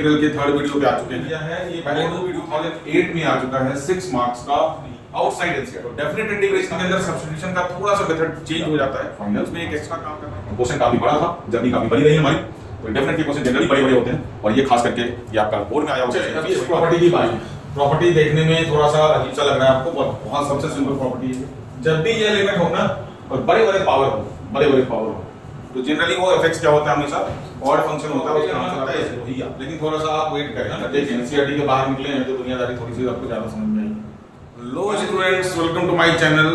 Integral के third video पे आ चुके हैं। ये पहले दो वीडियो 2008 में आ चुका है 6 मार्क्स का आउटसाइड एनसीईआरटी। तो डेफिनेट इंटीग्रेशन के अंदर सब्स्टिट्यूशन का थोड़ा सा मेथड चेंज हो जाता है, फाइनल्स में एक एक्स्ट्रा काम करना है। क्वेश्चन काफी बड़ा था, जर्नी काफी बड़ी रही हमारी, तो डेफिनेटली क्वेश्चन जनरली बड़े-बड़े होते हैं और ये खास करके ये आपका बोर्ड में आया होगा। अभी इस प्रॉपर्टी की बात, प्रॉपर्टी देखने में थोड़ा सा अजीब सा लग रहा है आपको, बहुत सबसे सिंपल प्रॉपर्टी है। जब भी ये लिमिट हो ना और बड़े-बड़े पावर हो, तो जनरली वो एफएक्स क्या होता है, हमेशा ऑड फंक्शन होता है, उसका आंसर आता है वही आ। लेकिन थोड़ा सा आप वेट करें, देखिए एनसीईआरटी के बाहर निकले हैं तो दुनियादारी थोड़ी सी आपको ज्यादा समझ में आएगी। लो students, welcome to my channel.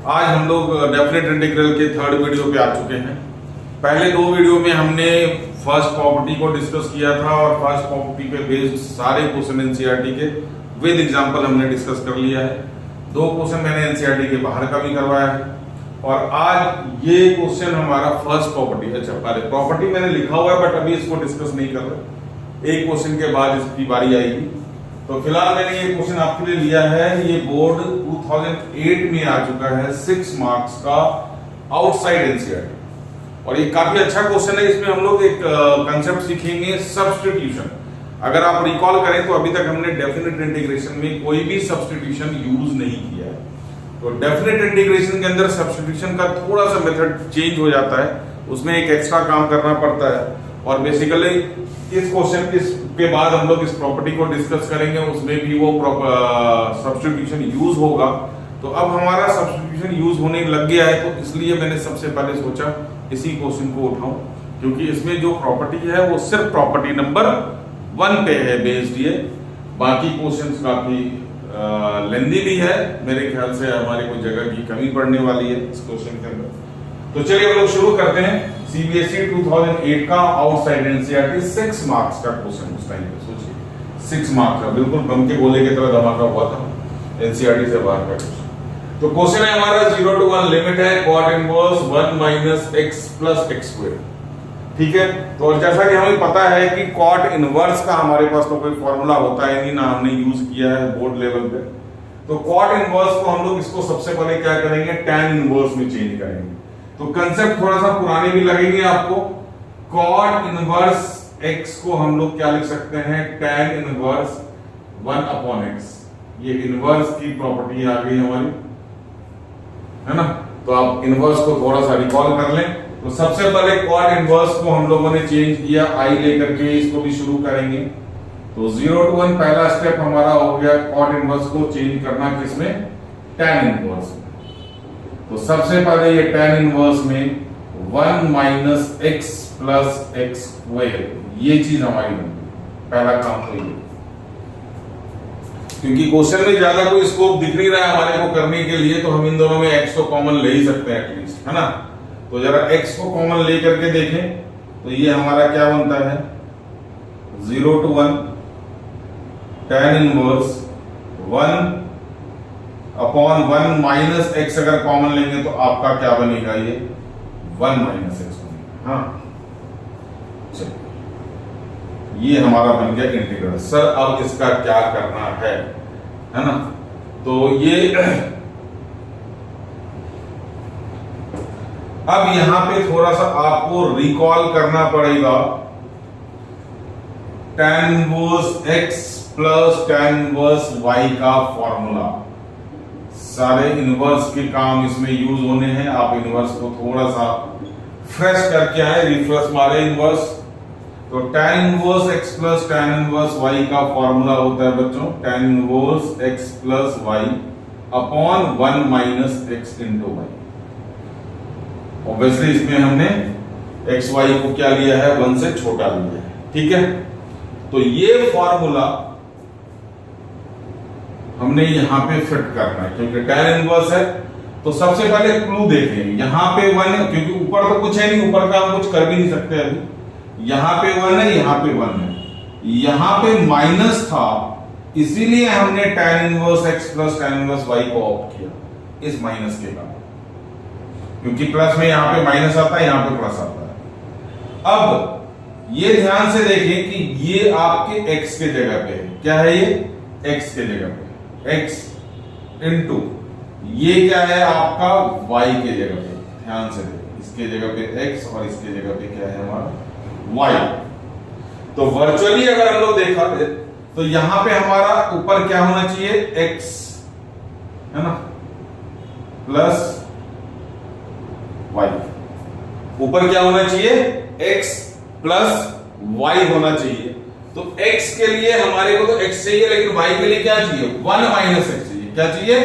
आज हम लोग डेफिनेट इंटीग्रल के थर्ड वीडियो पे आ चुके हैं। पहले दो वीडियो में हमने फर्स्ट प्रॉपर्टी को डिस्कस किया था और फर्स्ट प्रॉपर्टी पे बेस्ड सारे क्वेश्चन एनसीईआरटी के विद एग्जांपल हमने डिस्कस कर लिया है। दो क्वेश्चन मैंने एनसीईआरटी के बाहर का भी करवाया है और आज ये क्वेश्चन हमारा फर्स्ट प्रॉपर्टी। अच्छा, पहले प्रॉपर्टी मैंने लिखा हुआ है बट अभी इसको डिस्कस नहीं कर रहे, एक क्वेश्चन के बाद इसकी बारी आएगी। तो फिलहाल मैंने ये क्वेश्चन आपके लिए लिया है, ये बोर्ड 2008 में आ चुका है 6 मार्क्स का आउटसाइड एनसीईआरटी और ये काफी अच्छा क्वेश्चन है। इसमें हम लोग एक कंसेप्ट सीखेंगे, सब्स्टिट्यूशन। अगर आप रिकॉल करें तो अभी तक हमने डेफिनेट इंटीग्रेशन में कोई भी सब्स्टिट्यूशन यूज नहीं किया है। तो डेफिनेट इंटीग्रेशन के अंदर सब्स्टिट्यूशन का थोड़ा सा मेथड चेंज हो जाता है, उसमें एक एक्स्ट्रा काम करना पड़ता है और बेसिकली इस क्वेश्चन के बाद हम लोग इस प्रॉपर्टी को डिस्कस करेंगे, उसमें भी वो सब्स्टिट्यूशन यूज होगा। तो अब हमारा सब्स्टिट्यूशन यूज होने लग गया है, तो इसलिए मैंने सबसे पहले सोचा इसी क्वेश्चन को उठाऊं, क्योंकि इसमें जो प्रॉपर्टी है वो सिर्फ प्रॉपर्टी नंबर 1 पे है बेस्ड ये। बाकी क्वेश्चंस काफी लेंदी भी है, मेरे ख्याल से हमारे कोई जगह की कमी पड़ने वाली है इस क्वेश्चन के अंदर। तो चलिए हम लोग शुरू करते हैं। सीबीएसई 2008 का आउटसाइड एनसीईआरटी 6 मार्क्स का क्वेश्चन। उस टाइम पे सोचिए 6 मार्क्स का, बिल्कुल बम के गोले की तरह धमाका हुआ था एनसीईआरटी से बाहर का क्वेश्चन। तो क्वेश्चन है हमारा 0 to 1 लिमिट है cot inverse 1 minus x plus x square. ठीक है, तो और जैसा कि हमें पता है कि cot इनवर्स का हमारे पास तो कोई फॉर्मूला होता है नहीं, ना हमने यूज किया है बोर्ड लेवल पे। तो cot इनवर्स को हम लोग इसको सबसे पहले क्या करेंगे, tan इनवर्स में चेंज करेंगे। तो कंसेप्ट थोड़ा सा पुराने भी लगेंगे आपको। cot इनवर्स x को हम लोग क्या लिख सकते हैं, tan इनवर्स 1 अपॉन x। ये इनवर्स की प्रॉपर्टी आ गई हमारी, है ना। तो आप इनवर्स को थोड़ा सा रिकॉल कर लें। तो सबसे पहले cot इनवर्स को हम लोगों ने चेंज किया i लेकर के, इसको भी शुरू करेंगे। तो 0 to 1 पहला स्टेप हमारा हो गया cot इनवर्स को चेंज करना किसमें, tan इनवर्स में। तो सबसे पहले ये tan इनवर्स में 1 minus x plus x square, ये चीज हमारी बनती, पहला काम तो ये। क्योंकि क्वेश्चन में ज्यादा कोई स्कोप दिख नहीं रहा है हमारे को करने के लिए, तो हम इन दोनों में x को कॉमन ले ही सकते हैं एटलीस्ट, है ना। तो जरा x को कॉमन ले करके देखें तो ये हमारा क्या बनता है, 0 to 1 tan inverse 1 upon 1 minus x। अगर कॉमन लेंगे तो आपका क्या बनेगा, ये 1 माइनस x बनेगा। हाँ, ये हमारा बन गया इंटीग्रल। सर अब इसका क्या करना है ना। तो ये अब यहां पे थोड़ा सा आपको रिकॉल करना पड़ेगा tan inverse x plus tan inverse y का फॉर्मूला। सारे इनवर्स के काम इसमें यूज होने हैं। आप इनवर्स को थोड़ा सा फ्रेश करके आए, रिफ्रेश मारे इनवर्स। तो tan inverse x plus tan inverse y का फॉर्मूला होता है बच्चों tan inverse x plus y upon 1 minus x into y। Obviously इसमें हमने x y को क्या लिया है, 1 से छोटा लिया है। ठीक है, तो ये फॉर्मूला हमने यहां पे फिट करना है, क्योंकि tan इनवर्स है। तो सबसे पहले क्लू देखें, यहां पे 1 है, क्योंकि ऊपर तो कुछ है नहीं, ऊपर का हम कुछ कर भी नहीं सकते अभी। यहां पे 1 है, यहां पे 1 है, यहां पे माइनस था, इसीलिए हमने tan inverse x plus tan inverse y को ऑप्ट किया इस माइनस के कारण, क्योंकि प्लस में यहां पे माइनस आता है, यहां पे प्लस आता है। अब ये ध्यान से देखें कि ये आपके x के जगह पे है, क्या है ये, x के जगह पे x इंटू ये क्या है आपका y के जगह पे। ध्यान से देखें, इसके जगह पे x और इसके जगह पे क्या है हमारा y। तो वर्चुअली अगर हम लोग देखा तो यहां पे हमारा ऊपर क्या होना चाहिए, x है ना, प्लस y। ऊपर क्या होना चाहिए, x प्लस y होना चाहिए। तो x के लिए हमारे को तो x चाहिए, लेकिन y के लिए क्या चाहिए, 1 माइनस x चाहिए। क्या चाहिए,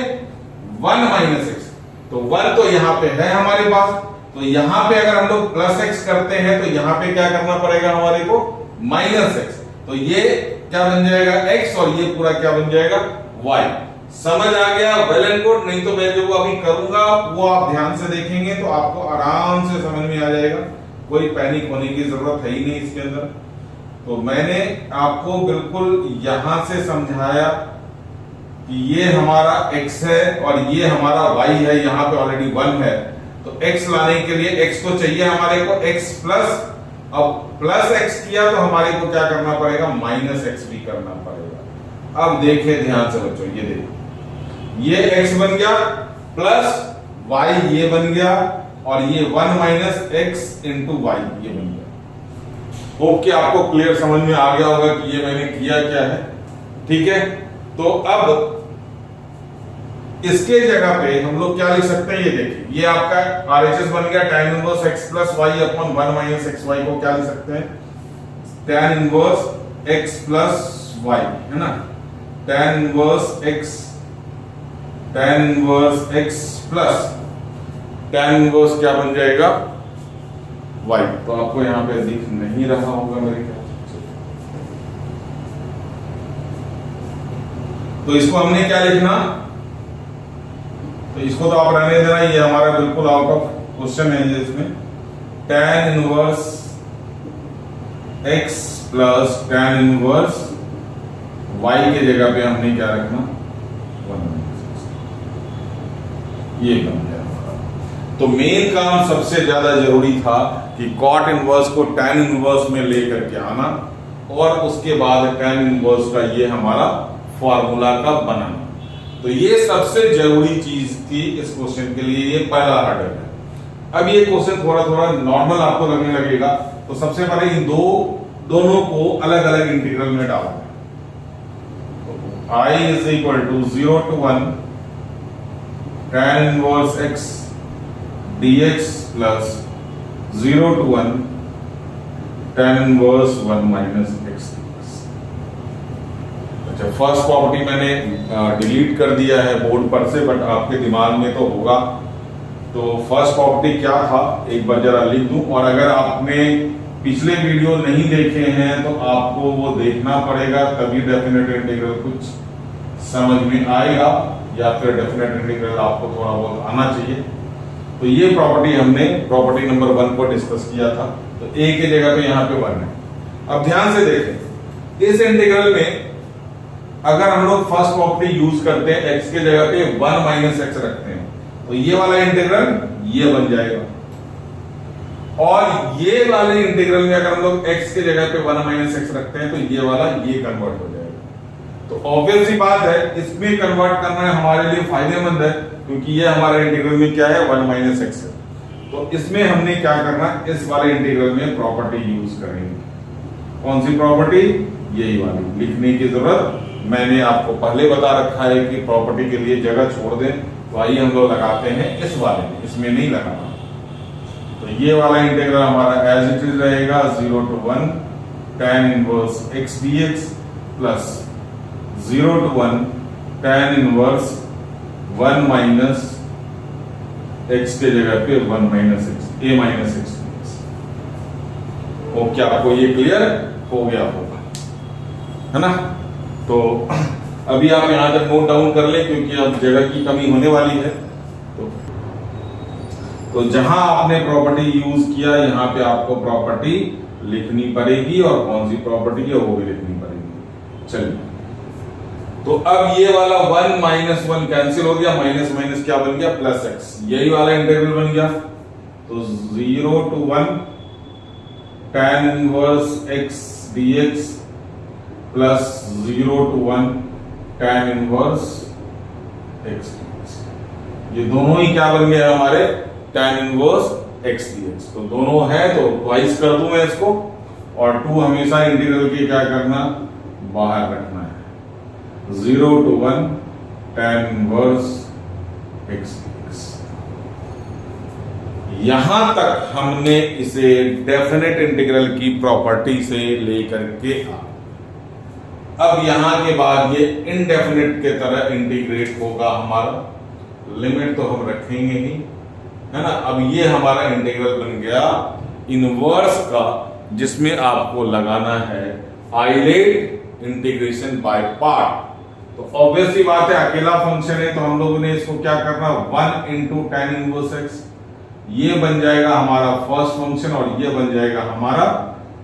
1 माइनस x। तो 1 तो यहां पे है हमारे पास, तो यहां पे अगर हम लोग प्लस x करते हैं तो यहां पे क्या करना पड़ेगा हमारे को, माइनस x। तो ये क्या बन जाएगा, x, और ये पूरा क्या बन जाएगा, y। समझ आ गया, वेल एंड गुड। नहीं तो मैं जो अभी करूंगा वो आप ध्यान से देखेंगे तो आपको आराम से समझ में आ जाएगा, कोई पैनिक होने की जरूरत है ही नहीं इसके अंदर। तो मैंने आपको बिल्कुल यहां से समझाया कि ये हमारा x है और ये हमारा y है, यहां पे ऑलरेडी 1 है। तो x लाने के लिए x तो चाहिए हमारे को, x प्लस, अब प्लस x किया तो हमारे को क्या करना पड़ेगा, माइनस x भी करना पड़ेगा। अब देखें ध्यान से बच्चों, ये देखो, ये x बन गया प्लस y ये बन गया, और ये 1 माइनस x इंटू y ये बन गया। होप कि आपको क्लियर समझ में आ गया होगा कि ये मैंने किया क्या है। ठीक है, तो अब इसके जगह पे हम लोग क्या लिख सकते हैं, ये देखिए, ये आपका RHS बन गया tan inverse x plus y upon 1 minus xy को क्या लिख सकते हैं, tan inverse x plus y, है ना, tan inverse x plus tan inverse क्या बन जाएगा, y। तो आपको यहां पे दिख नहीं रहा होगा मेरे ख्याल से, तो इसको हमने क्या लिखना, तो इसको तो आप रहने देना, ये हमारा बिल्कुल आउट ऑफ क्वेश्चन है ये। इसमें tan inverse x plus tan inverse y के जगह पे हमने क्या रखना, 1 ये बन गया हमारा। तो मेन काम सबसे ज्यादा जरूरी था कि cot इनवर्स को tan इनवर्स में लेकर के आना, और उसके बाद tan इनवर्स का ये हमारा फॉर्मूला का बनाना। तो ये सबसे जरूरी चीज थी इस क्वेश्चन के लिए, ये पहला हर्डल है। अब ये क्वेश्चन थोड़ा थोड़ा नॉर्मल आपको लगने लगेगा, तो सबसे पहले इन दोनों को अलग अलग इंटीग्रल में डालना है। I is equal to 0 to 1 tan inverse x dx plus 0 to 1 tan inverse 1 minus x। अच्छा, फर्स्ट प्रॉपर्टी मैंने डिलीट कर दिया है बोर्ड पर से, बट आपके दिमाग में तो होगा। तो फर्स्ट प्रॉपर्टी क्या था, एक बार जरा लिख दूं, और अगर आपने पिछले वीडियो नहीं देखे हैं तो आपको वो देखना पड़ेगा, तभी डेफिनेट इंटीग्रल कुछ समझ में आएगा, या फिर डेफिनेट इंटीग्रल आपको थोड़ा बहुत आना चाहिए। तो ये प्रॉपर्टी हमने प्रॉपर्टी नंबर 1 को डिस्कस किया था, तो a की जगह पे यहाँ पे 1 है। अब ध्यान से देखें, इस इंटीग्रल में अगर हम लोग फर्स्ट प्रॉपर्टी यूज करते हैं, x के जगह पे 1 माइनस x रखते हैं, तो ये वाला इंटीग्रल ये बन जाएगा, और ये वाले इंटीग्रल में अगर हम लोग x के जगह पे 1 माइनस x रखते हैं तो ये वाला ये कन्वर्ट हो जाएगा। तो ऑब्वियस सी बात है, इसमें कन्वर्ट करना हमारे लिए फायदेमंद है, क्योंकि ये हमारे इंटीग्रल में क्या है, 1 माइनस x है। तो इसमें हमने क्या करना, इस वाले इंटीग्रल में प्रॉपर्टी यूज करेंगे। कौन सी प्रॉपर्टी, यही वाली। लिखने की जरूरत मैंने आपको पहले बता रखा है कि प्रॉपर्टी के लिए जगह छोड़ दें, तो आइए हम लोग लगाते हैं इस वाले में, इसमें नहीं लगाना। तो ये वाला इंटीग्रल हमारा एज इट इज रहेगा 0 to 1 tan inverse x dx plus 0 to 1 tan inverse 1 minus x के जगह पे 1 minus x, a minus x dx। Okay, आपको ये क्लियर हो गया होगा, है ना। तो अभी आप यहां तक नोट डाउन कर लें, क्योंकि अब जगह की कमी होने वाली है। तो जहां आपने प्रॉपर्टी यूज किया, यहां पे आपको प्रॉपर्टी लिखनी पड़ेगी, और कौन सी प्रॉपर्टी है वो भी लिखनी पड़ेगी। चलिए, तो अब ये वाला 1 माइनस 1 कैंसिल हो गया, माइनस माइनस क्या बन गया, प्लस x, यही वाला इंटीग्रल बन गया। तो 0 to 1 tan inverse x dx plus 0 to 1 tan inverse x dx। ये दोनों ही क्या बन गया हमारे, tan इनवर्स x dx। तो दोनों है तो ट्वाइस कर दूं मैं इसको, और 2 हमेशा इंटीग्रल के क्या करना, बाहर रखना है। 0 to 1 tan इनवर्स x। यहां तक हमने इसे डेफिनेट इंटीग्रल की प्रॉपर्टी से लेकर के अब यहां के बाद ये इनडेफिनेट के तरह इंटीग्रेट होगा हमारा, लिमिट तो हम रखेंगे ही, है ना। अब ये हमारा इंटीग्रल बन गया इनवर्स का, जिसमें आपको लगाना है आइलेट इंटीग्रेशन बाय पार्ट। तो ऑब्वियसली बात है, अकेला फंक्शन है तो हम लोगों ने इसको क्या करना, 1 into tan इनवर्स x, ये बन जाएगा हमारा फर्स्ट फंक्शन और ये बन जाएगा हमारा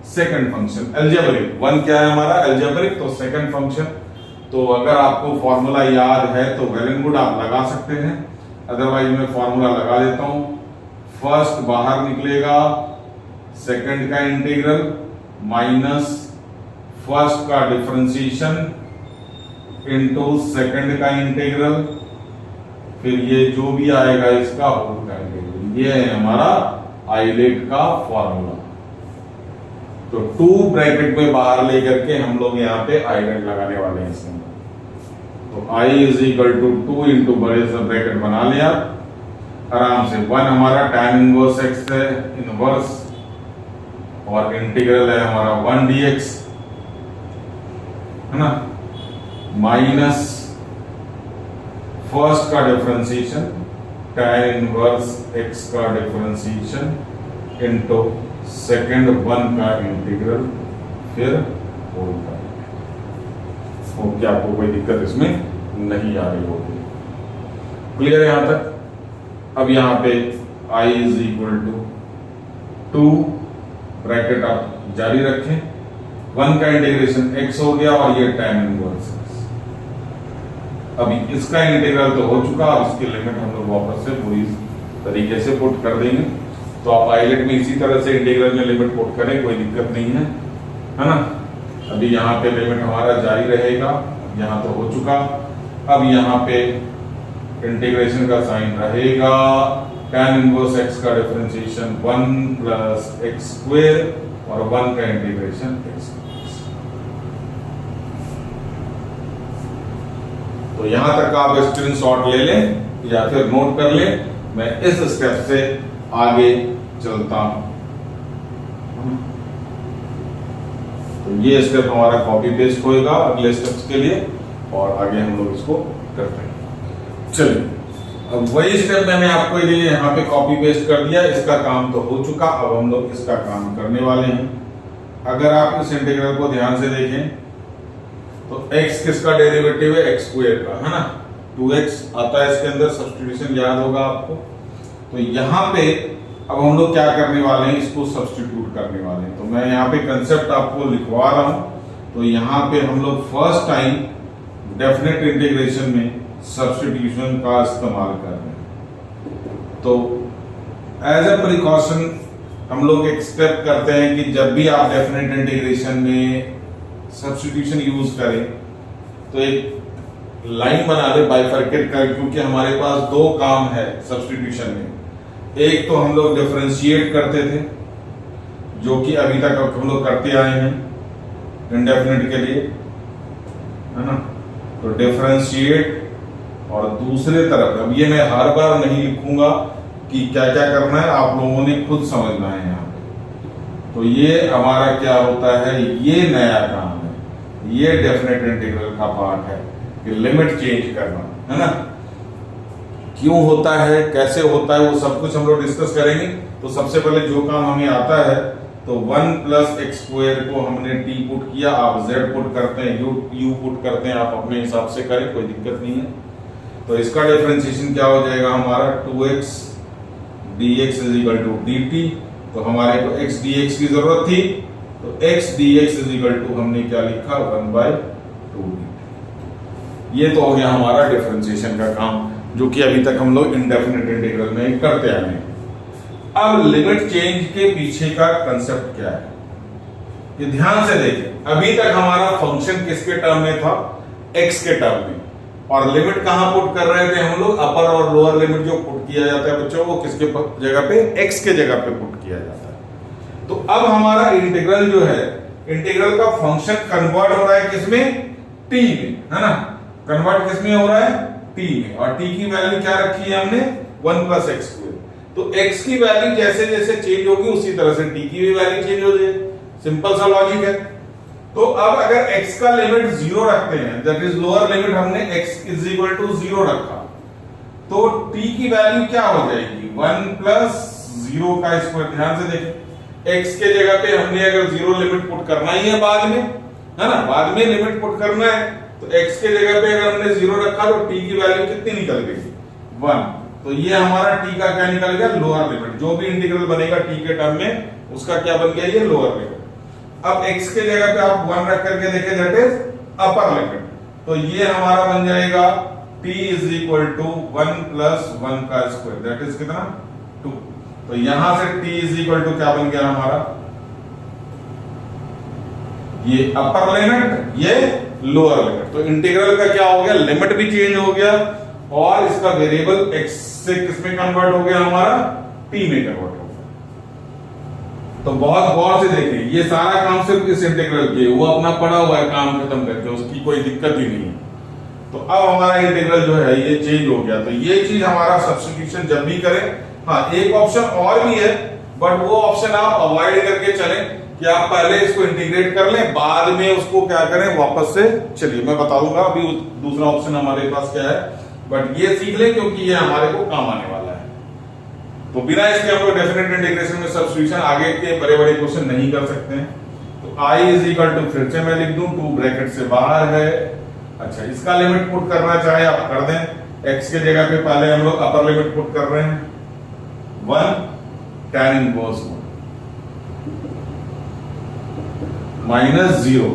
सेकंड फंक्शन। अलजेब्रिक 1 क्या है हमारा, अलजेब्रिक, तो सेकंड फंक्शन। तो अगर आपको फॉर्मूला याद है तो वेल एंड गुड, आप लगा सकते हैं, अदरवाइज मैं फॉर्मूला लगा देता हूं। फर्स्ट बाहर निकलेगा, सेकंड का इंटीग्रल माइनस फर्स्ट का डिफरेंशिएशन इनटू सेकंड का इंटीग्रल, फिर ये जो भी आएगा इसका होल का इंटीग्रल। ये है हमारा आइलेट का फॉर्मूला। तो 2 ब्रैकेट में बाहर लेकर के हम लोग यहाँ पे आइलेट लगाने वाले हैं इसमें। तो I is equal to 2 into बड़े से ब्रैकेट बना लिया आराम से। 1 हमारा tan इनवर्स x है, इनवर्स, और इंटीग्रल है हमारा 1 dx, है ना, माइनस फर्स्ट का डिफरेंशिएशन tan इनवर्स x का डिफरेंशिएशन इनटू सेकंड 1 का इंटीग्रल, फिर होल का। ओके, आपको कोई दिक्कत इसमें नहीं आ रही होगी, क्लियर है यहां तक। अब यहां पे I is equal to 2 bracket आप जारी रखें, 1 का इंटीग्रेशन x हो गया और ये tan इनवर्स x। अभी इसका इंटीग्रल तो हो चुका, अब इसकी लिमिट हम लोग वापस से पूरी तरीके से पुट कर देंगे। तो आप आइलेट में इसी तरह से इंटीग्रल में लिमिट पुट करें, कोई दिक्कत नहीं है, है ना। अभी यहाँ पे लिमिट हमारा जारी रहेगा, यहाँ तो हो चुका। अब यहाँ पे इंटीग्रेशन का साइन रहेगा, tan इनवर्स x का डिफरेंशिएशन 1 प्लस x स्क्वायर और 1 का इंटीग्रेशन x। तो यहां तक आप स्क्रीनशॉट ले लें या फिर नोट कर लें, मैं इस स्टेप से आगे चलता हूं। तो ये स्टेप हमारा कॉपी पेस्ट होएगा अगले स्टेप्स के लिए, और आगे हम लोग इसको करते हैं। चलिए, अब वही स्टेप मैंने आपको लिए यहाँ पे कॉपी पेस्ट कर दिया, इसका काम तो हो चुका। अब हम लोग इसका काम करने वाले हैं। अगर आप इस इंटीग्रल को ध्यान से देखें तो x किसका डेरिवेटिव है, x स्क्वायर का, है ना। 2x आता है इसके अंदर, सब्स्टिट्यूशन याद होगा आपको। तो यहाँ पे अब हम लोग क्या करने वाले हैं, इसको सब्स्टिट्यूट करने वाले हैं। तो मैं यहाँ पे कंसेप्ट आपको लिखवा रहा हूं। तो यहाँ पे हम लोग फर्स्ट टाइम डेफिनेट इंटीग्रेशन में सब्स्टिट्यूशन का इस्तेमाल कर रहे हैं। तो एज ए प्रिकॉशन हम लोग एक स्टेप करते हैं कि जब भी आप डेफिनेट इंटीग्रेशन में सब्स्टिट्यूशन यूज करें तो एक लाइन बना ले बाइफरकेट कर, क्योंकि हमारे पास 2 काम है सब्स्टिट्यूशन में। एक तो हम लोग डिफरेंशिएट करते थे, जो कि अभी तक हम लोग करते आए हैं इंडेफिनेट के लिए, है ना। तो डिफरेंशिएट, और दूसरे तरफ अब ये मैं हर बार नहीं लिखूंगा कि क्या क्या करना है, आप लोगों ने खुद समझना है यहाँ पे। तो ये हमारा क्या होता है, ये नया काम है, ये डेफिनेट इंटीग्रल का पार्ट है कि लिमिट चेंज करना, है ना। क्यों होता है, कैसे होता है, वो सब कुछ हम लोग डिस्कस करेंगे। तो सबसे पहले जो काम हमें आता है, तो 1 प्लस एक्स स्क्वायर को हमने t पुट किया, आप z पुट करते हैं, u पुट करते हैं, आप अपने हिसाब से करें, कोई दिक्कत नहीं है। तो इसका डिफरेंशिएशन क्या हो जाएगा हमारा, 2x dx is equal to dt। तो हमारे को x dx की जरूरत थी, तो x dx is equal to हमने क्या लिखा, 1/2 dt। ये तो हो गया हमारा डिफरेंशिएशन का काम, जो कि अभी तक हम लोग इनडेफिनेट इंटीग्रल में करते आए हैं। अब लिमिट चेंज के पीछे का कंसेप्ट क्या है, ये ध्यान से देखें। अभी तक हमारा फंक्शन किसके टर्म में था, x के टर्म में, और लिमिट कहां पुट कर रहे थे हम लोग, अपर और लोअर लिमिट जो पुट किया जाता है बच्चों, वो किसके जगह पे, x के जगह पे पुट किया जाता है। तो अब हमारा इंटीग्रल जो है, इंटीग्रल का फंक्शन कन्वर्ट हो रहा है किसमें, टी में, है ना। कन्वर्ट किसमें हो रहा है, टी में, और टी की वैल्यू क्या रखी है हमने, 1 प्लस एक्स स्क्वायर। तो x की वैल्यू जैसे जैसे चेंज होगी उसी तरह से t की भी वैल्यू चेंज हो जाएगी। सिंपल सा लॉजिक है। तो अब अगर x का लिमिट 0 रखते हैं, दैट इज लोअर लिमिट हमने x इज इक्वल टू 0 रखा, तो t की वैल्यू क्या हो जाएगी, 1 प्लस 0 का स्क्वायर। ध्यान से देखें, x के जगह पे हमने अगर 0 लिमिट पुट करना ही है बाद में, है ना, बाद में लिमिट पुट करना है, तो x के जगह पे अगर हमने 0 रखा तो t की वैल्यू कितनी निकल गई, 1। तो ये हमारा t का क्या निकल गया, लोअर लिमिट। जो भी इंटीग्रल बनेगा t के टर्म में उसका क्या बन गया, ये लोअर लिमिट। अब x के जगह पे आप 1 रख करके देखें, दैट इज अपर लिमिट। तो ये हमारा बन जाएगा t is equal to 1 plus 1 का स्क्वायर, दैट इज कितना, 2। तो यहां से t इज इक्वल टू क्या बन गया हमारा, ये अपर लिमिट, ये लोअर लिमिट। तो इंटीग्रल का क्या हो गया, लिमिट भी चेंज हो गया और इसका वेरिएबल x से किसमें कन्वर्ट हो गया, हमारा t में कन्वर्ट हो गया। तो बहुत गौर से देखें, ये सारा काम सिर्फ इस इंटीग्रल के, वो अपना पड़ा हुआ है काम खत्म करके, उसकी कोई दिक्कत ही नहीं है। तो अब हमारा इंटीग्रल जो है ये चेंज हो गया। तो ये चीज हमारा सब्स्टिट्यूशन जब भी करें, हाँ एक ऑप्शन और भी है, बट वो ऑप्शन आप अवॉइड करके चलें कि आप पहले इसको इंटीग्रेट कर लें, बाद में उसको क्या करें, वापस से। चलिए मैं बता दूंगा अभी दूसरा ऑप्शन हमारे पास क्या है, बट ये सीख लें क्योंकि ये हमारे को काम आने वाला है। तो बिना इसके हम लोग डेफिनेट इंटीग्रेशन में सब्स्टिट्यूशन आगे के बड़े बड़े क्वेश्चन नहीं कर सकते हैं। तो i इज इक्वल टू, फिर से मैं लिख दूं, 2 ब्रैकेट से बाहर है। अच्छा, इसका लिमिट पुट करना चाहे आप कर दें, x के जगह पे पहले हम लोग अपर लिमिट पुट कर रहे हैं, 1 tan इनवर्स 1 माइनस 0,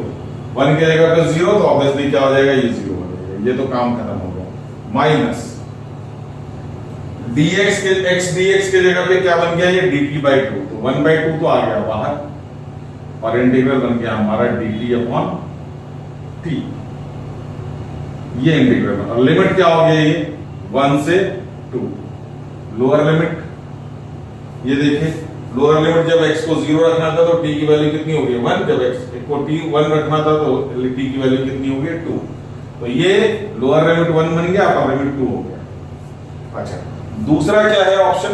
1 के जगह पे 0, तो ऑब्वियसली क्या हो जाएगा, ये 0 हो जाएगा। ये तो काम खत्म हो गया। माइनस dx के, x dx के जगह पे क्या बन गया, ये dt बाई 2, तो 1/2 तो आ गया बाहर, और इंटीग्रल बन गया हमारा dt अपॉन t। ये इंटीग्रल, और लिमिट क्या हो गया, ये 1 से 2, लोअर लिमिट। ये देखिए, लोअर लिमिट जब x को 0 रखना था तो t की वैल्यू कितनी हो गई, 1। जब x को t 1 रखना था तो t की वैल्यू कितनी हो गई, 2। तो ये लोअर लिमिट 1 बन गया, अपर लिमिट 2 हो गया। अच्छा, दूसरा क्या है ऑप्शन,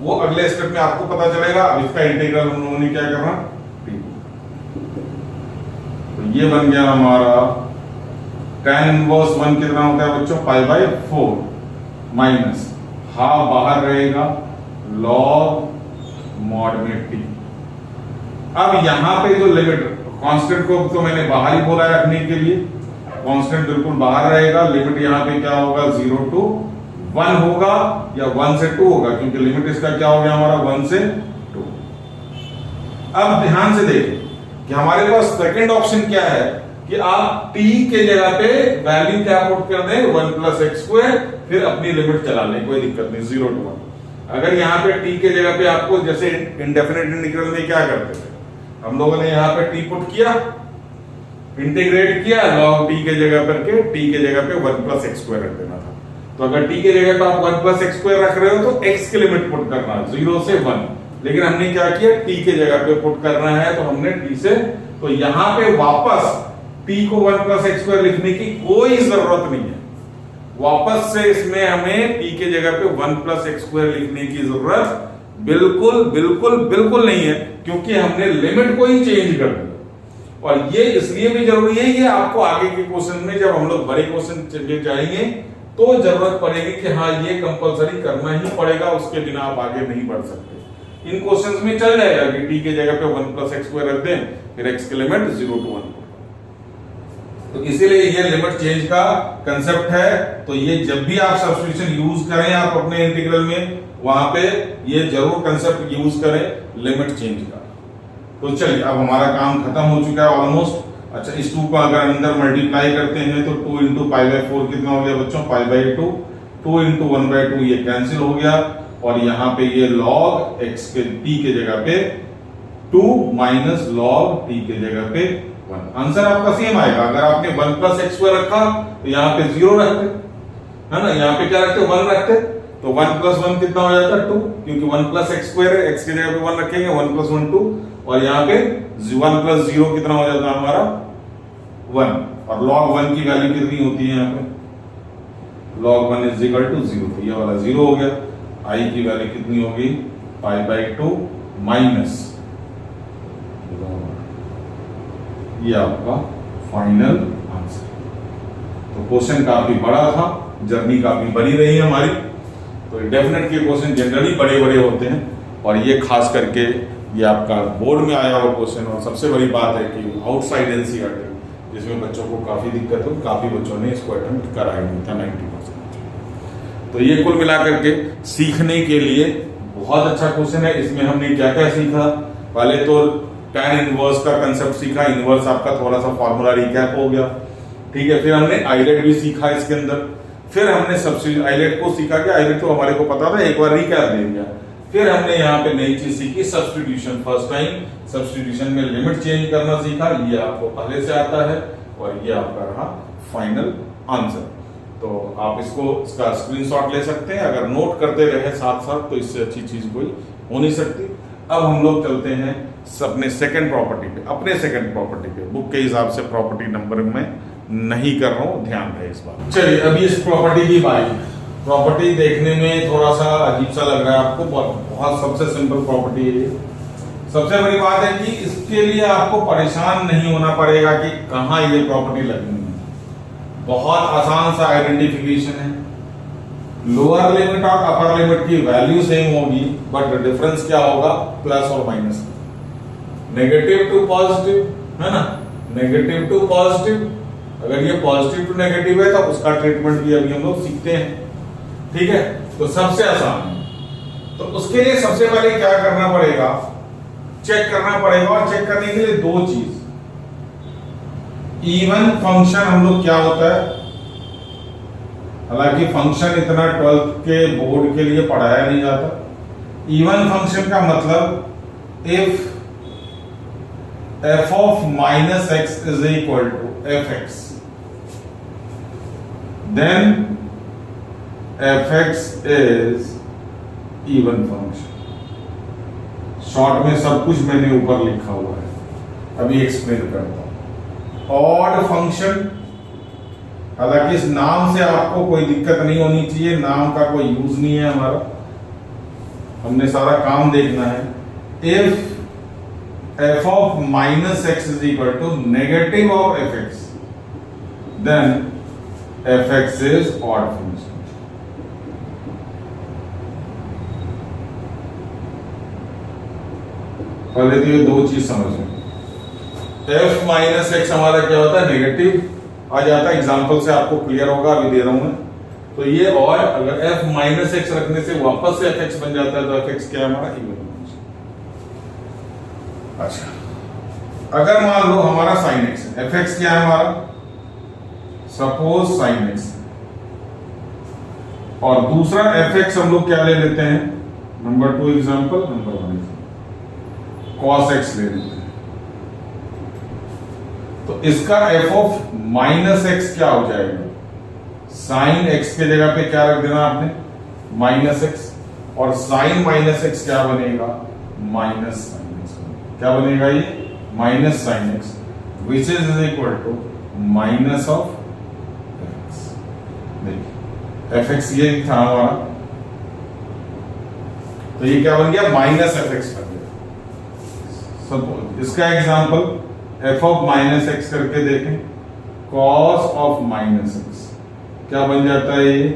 वो अगले स्टेप में आपको पता चलेगा। अब इसका इंटीग्रल हम लोगों ने क्या करना, तो ये बन गया हमारा tan इनवर्स 1 कितना होता है बच्चों, π/4 माइनस हाफ बाहर रहेगा, log मॉड में t। अब यहां पे जो लिमिट, कांस्टेंट को तो मैंने बाहर ही बोला है रखने के लिए, कांस्टेंट बिल्कुल बाहर रहेगा। लिमिट यहां पे क्या होगा, 0 to 1 होगा या 1 से 2 होगा, क्योंकि लिमिट इसका क्या हो गया हमारा, 1 से 2। अब ध्यान से देखें कि हमारे पास सेकंड ऑप्शन क्या है कि आप t के जगह पे वैल्यू क्या पुट कर दें, 1 प्लस एक्स स्क्वायर, फिर अपनी लिमिट चला लें, कोई दिक्कत नहीं, 0 to 1। अगर यहाँ पे t के जगह पे आपको, जैसे इंडेफिनेट इंटीग्रल में क्या करते थे हम लोगों ने, यहाँ पे t पुट किया, इंटीग्रेट किया, log t के जगह पर के t के जगह पे 1 प्लस एक्स स्क्वायर रख देना था। तो अगर t के जगह पे आप 1 प्लस एक्स स्क्वायर रख रहे हो तो x की लिमिट पुट करना 0 से 1, लेकिन हमने क्या किया, t के जगह पे पुट करना है, तो हमने t से, तो यहां पे वापस t को 1 प्लस एक्स स्क्वायर लिखने की कोई जरूरत नहीं है। वापस से इसमें हमें t के जगह पे 1 प्लस एक्स स्क्वायर लिखने की जरूरत बिल्कुल बिल्कुल बिल्कुल नहीं है, क्योंकि हमने लिमिट को ही चेंज कर दिया। और ये इसलिए भी जरूरी है, ये आपको आगे के क्वेश्चन में, जब हम लोग बड़े क्वेश्चन जाएंगे तो जरूरत पड़ेगी कि हाँ ये कंपलसरी करना ही पड़ेगा, उसके बिना आप आगे नहीं बढ़ सकते। इन क्वेश्चंस में चल जाएगा कि t के जगह पे 1 प्लस एक्स स्क्वायर रख दें, फिर x की लिमिट 0 to 1। तो इसीलिए ये लिमिट चेंज का कंसेप्ट है। तो ये जब भी आप सब्स्टिट्यूशन यूज करें आप अपने इंटीग्रल में, वहां पे ये जरूर कंसेप्ट यूज करें, लिमिट चेंज का। तो चलिए, अब हमारा काम खत्म हो चुका है ऑलमोस्ट। अच्छा, इस 2 को अगर अंदर मल्टीप्लाई करते हैं तो 2 इंटू π/4 कितना हो गया बच्चों, π/2, 2 इंटू 1/2 ये कैंसिल हो गया, और यहाँ पे ये log x के t के जगह पे 2 माइनस log t के जगह पे 1। आंसर आपका सेम आएगा। अगर आपने 1 प्लस एक्स स्क्वायर रखा तो यहाँ पे 0 रखते, है ना, यहाँ पे क्या रखते, 1 रखते। तो 1 प्लस 1 कितना हो जाता है 2, क्योंकि 1 प्लस एक्स स्क्वायर है, एक्स की जगह पे 1 रखेंगे, 1 प्लस 1 2, और यहाँ पे 1 प्लस 0 कितना हो जाता है हमारा 1, और log 1 की वैल्यू कितनी होती है यहाँ पे, log 1 इज इक्वल टू 0, तो ये वाला 0 हो गया। i की वैल्यू कितनी होगी पाई बाई 2 माइनस, ये आपका फाइनल आंसर। तो क्वेश्चन काफी बड़ा था, जर्नी काफी बड़ी रही है हमारी। तो डेफिनेट के क्वेश्चन जनरली बड़े बड़े होते हैं, और ये खास करके ये आपका बोर्ड में आया हुआ क्वेश्चन, और सबसे बड़ी बात है कि आउटसाइड एनसीईआरटी, जिसमें बच्चों को काफी दिक्कत हो, काफी बच्चों ने इसको अटेम्प्ट करा ही नहीं था 90%। तो ये कुल मिलाकर के सीखने के लिए बहुत अच्छा क्वेश्चन है। इसमें हमने क्या क्या सीखा, पहले तो tan इनवर्स का कंसेप्ट सीखा, इनवर्स आपका थोड़ा सा फॉर्मूला रिकैप हो गया, ठीक है। फिर हमने आइलेट भी सीखा इसके अंदर, फिर हमने सब्स्टिट्यूशन आइलेट को सीखा कि आइलेट तो हमारे को पता था, एक बार रिकैप दे दिया। फिर हमने यहाँ पे नई चीज सीखी सब्स्टिट्यूशन, फर्स्ट टाइम सब्स्टिट्यूशन में लिमिट चेंज करना सीखा, ये आपको पहले से आता है, और ये आपका रहा फाइनल आंसर। तो आप इसका स्क्रीनशॉट ले सकते हैं, अगर नोट करते रहे साथ साथ तो इससे अच्छी चीज कोई हो नहीं सकती। अब हम लोग चलते हैं अपने सेकंड प्रॉपर्टी पे, अपने सेकंड प्रॉपर्टी पे। बुक के हिसाब से प्रॉपर्टी नंबर में नहीं कर रहा हूं, ध्यान रहे इस बात। चलिए अभी इस प्रॉपर्टी की बारी। प्रॉपर्टी देखने में थोड़ा सा अजीब सा लग रहा है आपको, बहुत सबसे सिंपल प्रॉपर्टी है ये। सबसे बड़ी बात है कि इसके लिए आपको परेशान नहीं होना पड़ेगा कि कहाँ ये प्रॉपर्टी लगनी है, बहुत आसान सा आइडेंटिफिकेशन है। लोअर लिमिट और अपर लिमिट की वैल्यू सेम होगी, बट डिफरेंस क्या होगा, प्लस और माइनस, नेगेटिव टू पॉजिटिव, है ना, नेगेटिव टू पॉजिटिव। अगर ये पॉजिटिव टू नेगेटिव है तो उसका ट्रीटमेंट भी अभी हम लोग सीखते हैं, ठीक है। तो सबसे आसान है, तो उसके लिए सबसे पहले क्या करना पड़ेगा, चेक करना पड़ेगा, और चेक करने के लिए दो चीज, इवन फंक्शन हम लोग क्या होता है, हालांकि फंक्शन इतना 12th के बोर्ड के लिए पढ़ाया नहीं जाता। इवन फंक्शन का मतलब if f of minus x is equal to fx, then fx is even function। Short में सब कुछ मैंने ऊपर लिखा हुआ है, अभी एक्सप्लेन करता हूं। ऑड फंक्शन, हालांकि इस नाम से आपको कोई दिक्कत नहीं होनी चाहिए, नाम का कोई यूज नहीं है हमारा, हमने सारा काम देखना है। If f of minus x is equal to negative of fx, then fx is odd function। पहले तो ये दो चीज समझो, f माइनस एक्स हमारा क्या होता है, नेगेटिव आ जाता है, एग्जाम्पल से आपको क्लियर होगा, अभी दे रहा हूं मैं। तो ये, और अगर f माइनस एक्स रखने से वापस से fx बन जाता है, तो fx क्या है हमारा, इवन। अच्छा, अगर मान लो हमारा साइन एक्स है, fx क्या है हमारा, सपोज साइन एक्स, और दूसरा fx हम लोग क्या ले लेते हैं, number 2 example, number 1 cos x ले लेते हैं। तो इसका f ऑफ माइनस एक्स क्या हो जाएगा, साइन x के जगह पे क्या रख देना आपने, माइनस एक्स, और साइन माइनस एक्स क्या बनेगा, माइनस साइन एक्स। क्या बनेगा ये, minus sine x, which is equal to minus of x. देखिए एफ एक्स ये था हमारा, तो ये क्या बन गया, माइनस एफ एक्स बन गया। सपोज इसका example F of minus x करके देखें, कॉस ऑफ माइनस एक्स क्या बन जाता है, ये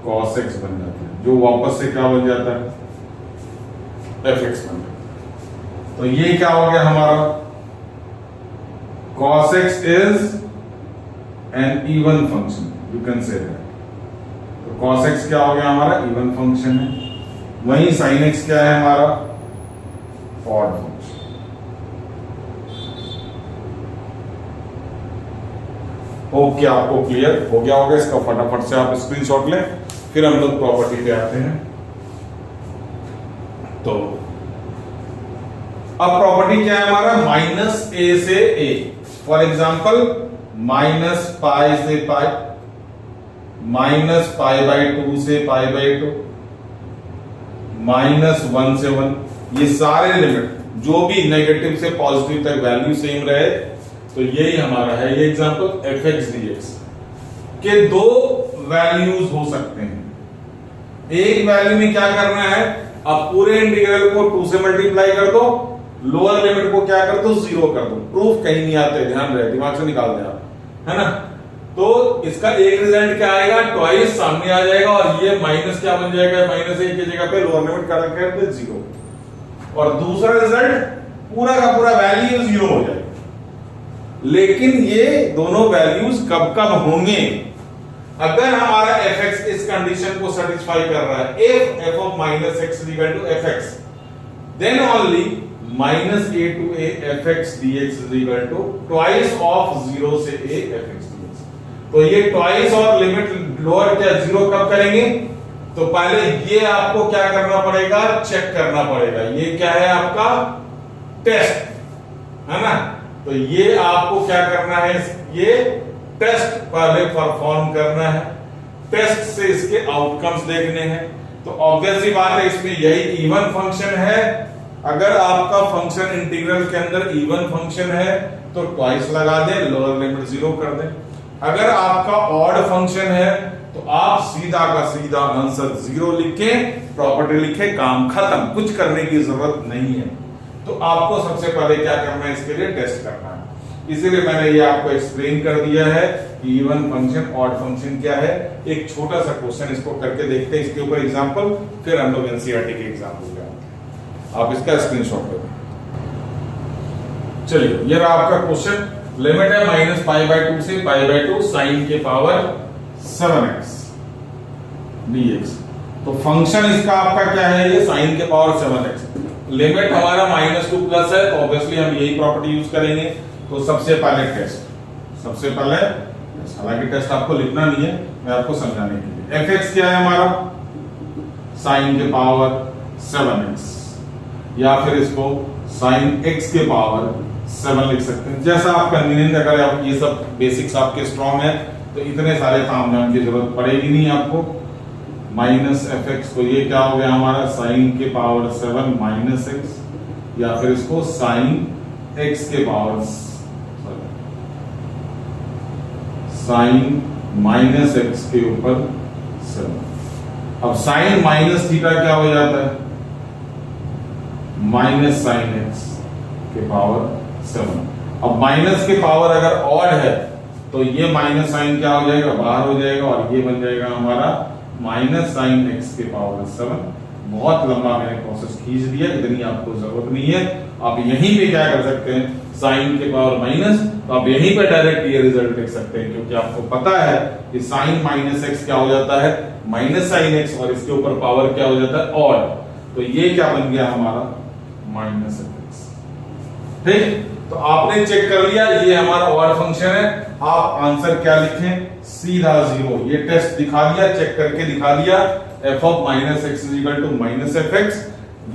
कॉस एक्स बन जाता है, जो वापस से क्या बन जाता है, एफ एक्स बन जाता है। तो ये क्या हो गया हमारा, cos x is an even function, you can say that। तो cos x क्या हो गया हमारा, इवन फंक्शन है। वहीं sin x क्या है हमारा, ऑड फंक्शन। होप क्या आपको क्लियर हो गया होगा। इसका फटाफट से आप स्क्रीनशॉट लें, फिर हम लोग प्रॉपर्टी पे आते हैं। तो अब प्रॉपर्टी क्या है हमारा, माइनस ए से ए, फॉर एग्जाम्पल माइनस पाई से पाई, माइनस पाई बाई 2 से पाई बाई 2, -1 से 1, ये सारे लिमिट जो भी नेगेटिव से पॉजिटिव तक वैल्यू सेम रहे, तो यही हमारा है ये एग्जांपल fx dx के दो वैल्यूज हो सकते हैं। एक वैल्यू में क्या करना है, अब पूरे इंटीग्रल को 2 से मल्टीप्लाई कर दो, लोअर लिमिट को क्या कर दो 0 कर दो। प्रूफ कहीं नहीं आते, ध्यान रहे, दिमाग से निकाल दे आप, है ना। तो इसका एक रिजल्ट क्या आएगा, ट्वाइस सामने आ जाएगा और ये माइनस क्या बन जाएगा, -1 की जगह पे लोअर लिमिट कर दे 0, और दूसरा रिजल्ट पूरा का पूरा वैल्यू 0 हो जाएगा। लेकिन ये दोनों वैल्यूज कब कब होंगे, अगर हमारा fx इस कंडीशन को सेटिस्फाई कर रहा है, if f of -x is equal to fx, then only -a to a fx dx is equal to twice of 0 से a fx dx। तो ये ट्वाइस और लिमिट लोअर क्या 0 कब करेंगे, तो पहले ये आपको क्या करना पड़ेगा, चेक करना पड़ेगा। ये क्या है आपका टेस्ट, है ना। तो ये आपको क्या करना है, ये टेस्ट पहले परफॉर्म करना है, टेस्ट से इसके आउटकम्स देखने हैं। तो ऑब्वियसली बात है, इसमें यही इवन फंक्शन है। अगर आपका फंक्शन इंटीग्रल के अंदर इवन फंक्शन है तो ट्वाइस लगा दें, लोअर लिमिट 0 कर दें। अगर आपका ऑड फंक्शन है तो आप सीधा का सीधा आंसर 0 लिखें, प्रॉपर्टी लिखें, काम खत्म, कुछ करने की जरूरत नहीं है। तो आपको सबसे पहले क्या करना है, इसके लिए टेस्ट करना है। इसीलिए मैंने ये आपको एक्सप्लेन कर दिया है कि इवन फंक्शन ऑड फंक्शन क्या है। एक छोटा सा क्वेश्चन इसको करके देखते हैं, इसके ऊपर एग्जांपल, फिर हम लोग एनसीईआरटी के एग्जांपल पे आते हैं। आप इसका स्क्रीनशॉट ले। चलिए, ये रहा आपका क्वेश्चन। लिमिट है -π/2 से π/2 sin के पावर 7x dx। तो फंक्शन इसका आपका क्या है, ये sin के पावर 7x। लिमिट हमारा -2 प्लस है, तो ऑब्वियसली हम यही प्रॉपर्टी यूज करेंगे। तो सबसे पहले टेस्ट, सबसे पहले हालांकि टेस्ट आपको लिखना नहीं है, मैं आपको समझाने के लिए। fx क्या है हमारा, sin के पावर 7x, या फिर इसको sin x के पावर 7 लिख सकते हैं, जैसा आप कन्वीनियंट। अगर आप ये सब बेसिक्स आपके स्ट्रॉन्ग है तो इतने सारे काम की जरूरत पड़ेगी नहीं आपको। -fx, तो ये क्या हो गया हमारा, sin के पावर 7 -x, या फिर इसको sin x के पावर sin -x के ऊपर 7। अब sin माइनस थीटा क्या हो जाता है, -sin x के पावर 7। अब माइनस के पावर अगर ऑड है तो ये माइनस साइन क्या हो जाएगा, बाहर हो जाएगा, और ये बन जाएगा हमारा -sin x के पावर 7। बहुत लंबा मैंने प्रोसेस खींच दिया, इतनी आपको जरूरत नहीं है। आप यहीं पे क्या कर सकते हैं, साइन के पावर माइनस, तो आप यहीं पे डायरेक्ट ये रिजल्ट लिख सकते हैं, क्योंकि आपको पता है कि sin -x क्या हो जाता है, -sin x, और इसके ऊपर पावर क्या हो जाता है, ऑड। तो ये क्या बन गया हमारा -fx। ठीक, तो आपने चेक कर लिया, ये हमारा ऑड फंक्शन है। आप आंसर क्या लिखें, सीधा 0। ये टेस्ट दिखा दिया, चेक करके दिखा दिया, f of -x is equal to -fx,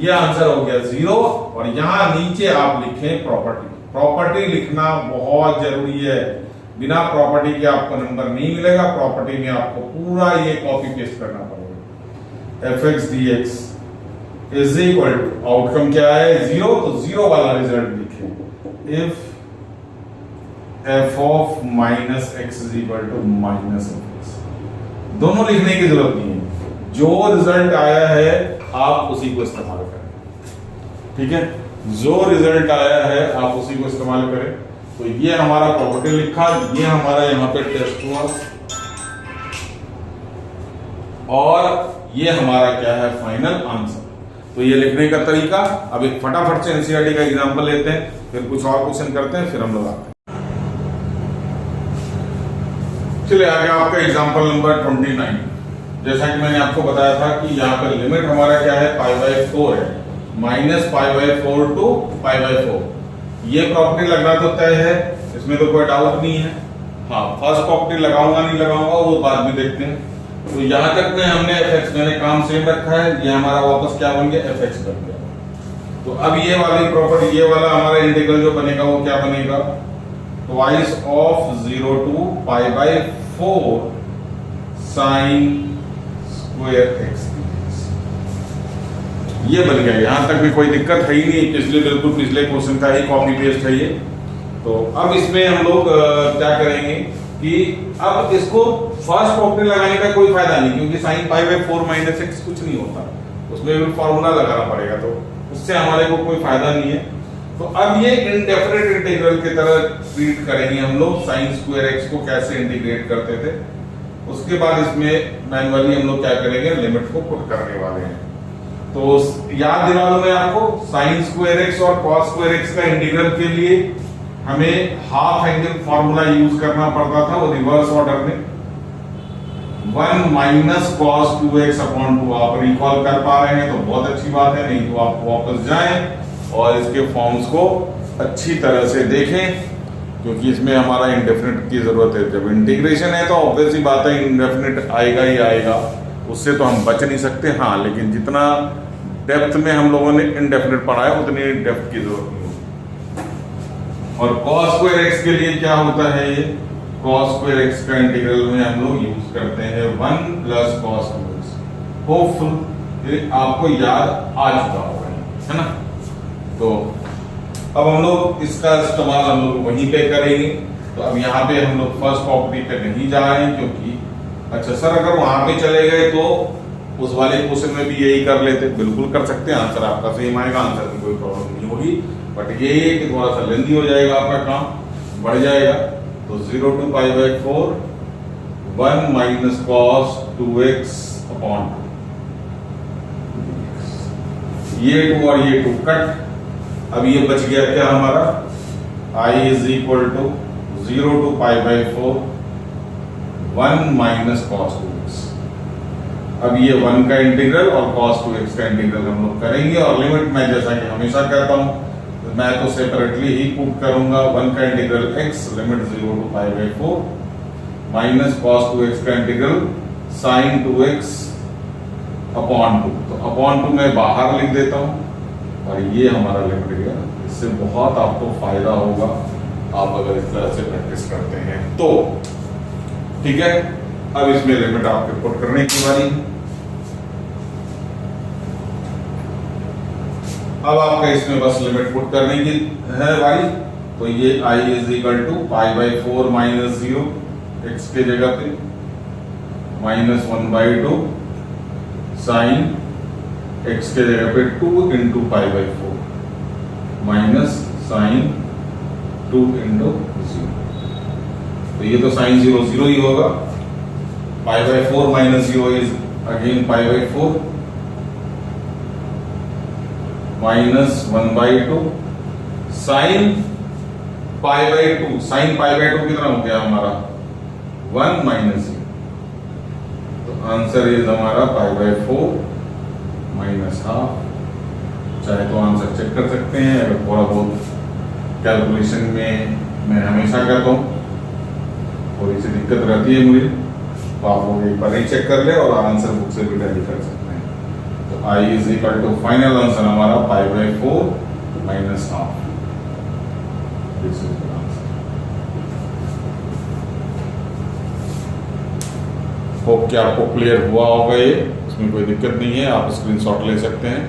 ये आंसर हो गया 0। और यहां नीचे आप लिखें प्रॉपर्टी। प्रॉपर्टी लिखना बहुत जरूरी है, बिना प्रॉपर्टी के आपको नंबर नहीं मिलेगा। प्रॉपर्टी में आपको पूरा ये कॉपी पेस्ट करना पड़ेगा। fx dx is equal to, outcome क्या है 0, तो 0 वाला रिजल्ट लिखें। if f of -x is equal to -fx, दोनों लिखने की जरूरत नहीं है, जो रिजल्ट आया है आप उसी को इस्तेमाल करें। ठीक है, जो रिजल्ट आया है आप उसी को इस्तेमाल करें। तो ये हमारा प्रॉपर्टी लिखा, ये हमारा यहाँ पे टेस्ट हुआ, और ये हमारा क्या है, फाइनल आंसर। तो ये लिखने का तरीका। अब एक फटाफट से एनसीईआरटी का एग्जांपल लेते हैं, फिर कुछ और क्वेश्चन करते हैं, फिर हम लोग आते हैं। चलिए आगे आपका एग्जांपल नंबर 29। जैसा कि मैंने आपको बताया था कि यहाँ पर लिमिट हमारा क्या है, π/4 है, -π/4 to π/4। ये प्रॉपर्टी लगना तो तय है, इसमें तो कोई डाउट नहीं है। हाँ, फर्स्ट प्रॉपर्टी लगाऊंगा नहीं लगाऊंगा वो बाद में देखते हैं। तो यहां तक में हमने fx, मैंने काम सेम रखा है, ये हमारा वापस क्या बन गया, fx बन गया। तो अब ये वाली प्रॉपर्टी, ये वाला हमारा इंटीग्रल जो बनेगा वो क्या बनेगा, twice of 0 to π/4 sin square x। ये बन गया, यहाँ तक भी कोई दिक्कत है ही नहीं, पिछले बिल्कुल पिछले क्वेश्चन का ही कॉपी पेस्ट है ये। तो अब इसमें हम लोग क्या करेंगे कि अब इसको फर्स्ट प्रॉपर्टी लगाने का कोई फायदा नहीं, क्योंकि sign pi by 4 minus x कुछ नहीं होता, उसमें भी फॉर्मूला लगाना पड़ेगा, तो उससे हमारे को कोई फायदा नहीं है। तो अब ये इनडेफिनेट इंटीग्रल की तरह ट्रीट करेंगे हम लोग, साइन स्क्वायर एक्स को कैसे इंटीग्रेट करते थे। उसके बाद इसमें मैनुअली हम लोग क्या करेंगे, लिमिट को पुट करने वाले हैं। तो याद दिला दूं मैं आपको, साइन स्क्वायर एक्स और कॉस स्क्वायर एक्स का इंटीग्रल के लिए हमें हाफ एंगल फॉर्मूला यूज करना पड़ता था, वो रिवर्स ऑर्डर में 1 माइनस कॉस 2x अपॉन 2। आप रिकॉल कर पा रहे हैं तो बहुत अच्छी बात है, नहीं तो आप वापस जाएं और इसके फॉर्म्स को अच्छी तरह से देखें, क्योंकि इसमें हमारा इंडेफिनिट की जरूरत है। जब इंटीग्रेशन है तो ऑब्वियस ही बात है इंडेफिनिट आएगा ही आएगा, उससे तो हम बच नहीं सकते। हाँ, लेकिन जितना डेप्थ में हम लोगों ने इंडेफिनिट पढ़ा है उतनी डेप्थ की जरूरत नहीं होती। और cos स्क्वायर x के लिए क्या होता है, ये cos स्क्वायर x का इंटीग्रल में हम लोग यूज करते हैं 1 प्लस cos 2x। होपफुल आपको याद आ चुका होगा, है ना। तो अब हम लोग इसका इस्तेमाल हम लोग वहीं पे करेंगे। तो अब यहाँ पे हम लोग फर्स्ट प्रॉपर्टी पे नहीं जा रहे हैं, क्योंकि अच्छा सर अगर वहां पे चले गए तो उस वाले क्वेश्चन में भी यही कर लेते, बिल्कुल कर सकते हैं, आंसर आपका सेम आएगा, आंसर की कोई प्रॉब्लम नहीं होगी। बट ये है कि थोड़ा सा लेंथी हो जाएगा, आपका काम बढ़ जाएगा। तो 0 to pi by 4 1 minus cos 2x upon 2, ये 2 और ये 2 कट। अब ये बच गया क्या हमारा, I is equal to 0 to pi by 4 1 minus cos 2x। अब ये 1 का इंटीग्रल और cos 2x का इंटीग्रल हम लोग करेंगे, और लिमिट मैं जैसा कि हमेशा कहता हूं, मैं तो सेपरेटली ही पुट करूंगा। 1 का integral x limit 0 to pi by 4 minus cos 2x का इंटीग्रल sin 2x अपॉन 2। तो अपॉन 2 मैं बाहर लिख देता हूं, और ये हमारा लिमिट गया। इससे बहुत आपको फायदा होगा आप अगर इस तरह से प्रैक्टिस करते हैं तो, ठीक है। अब इसमें लिमिट आपके पुट करने की बारी है। अब आपका इसमें बस लिमिट पुट करने की है भाई। तो ये I is equal to pi by 4 minus 0 x के जगह पे माइनस 1/2 साइन x के जगह पे 2 into pi by 4 minus sine 2 into 0। तो ये तो साइन 0 0 ही होगा। Pi by 4 minus 0 is again pi by 4 minus 1/2 sine pi by 2। Sine pi by 2 कितना हो गया हमारा 1 माइनस 0। तो आंसर इज हमारा पाई बाई 4 माइनस हाफ। चाहे तो आंसर चेक कर सकते हैं, अगर थोड़ा बहुत कैलकुलेशन में मैं हमेशा करता हूँ, थोड़ी सी दिक्कत रहती है मुझे, तो आप लोग एक बार ही चेक कर ले और आंसर बुक से भी टैली कर सकते हैं। तो I is equal to final answer हमारा pi by 4 minus half. This is the answer. Hope कि आपको क्लियर हुआ होगा, ये इसमें कोई दिक्कत नहीं है। आप स्क्रीनशॉट ले सकते हैं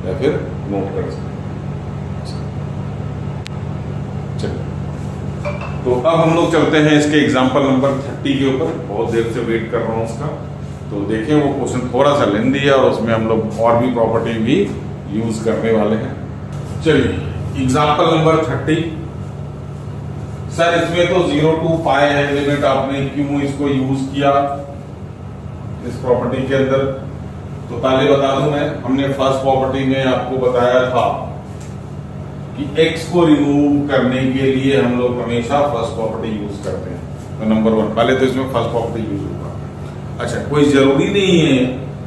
या फिर नोट कर सकते हैं। चलिए, तो अब हम लोग चलते हैं इसके एग्जाम्पल नंबर 30 के ऊपर। बहुत देर से वेट कर रहा हूँ उसका, तो देखें वो क्वेश्चन थोड़ा सा लेंदी है और उसमें हम लोग और भी प्रॉपर्टी भी यूज करने वाले हैं। चलिए, एग्जाम्पल नंबर 30। सर इसमें तो 0 to पाई है लिमिट, आपने क्यों इसको यूज किया इस प्रॉपर्टी के अंदर? तो पहले बता दूं मैं, हमने फर्स्ट प्रॉपर्टी में आपको बताया था कि x को रिमूव करने के लिए हम लोग हमेशा फर्स्ट प्रॉपर्टी यूज करते हैं। तो नंबर 1 पहले तो इसमें फर्स्ट प्रॉपर्टी यूज होगा। अच्छा, कोई जरूरी नहीं है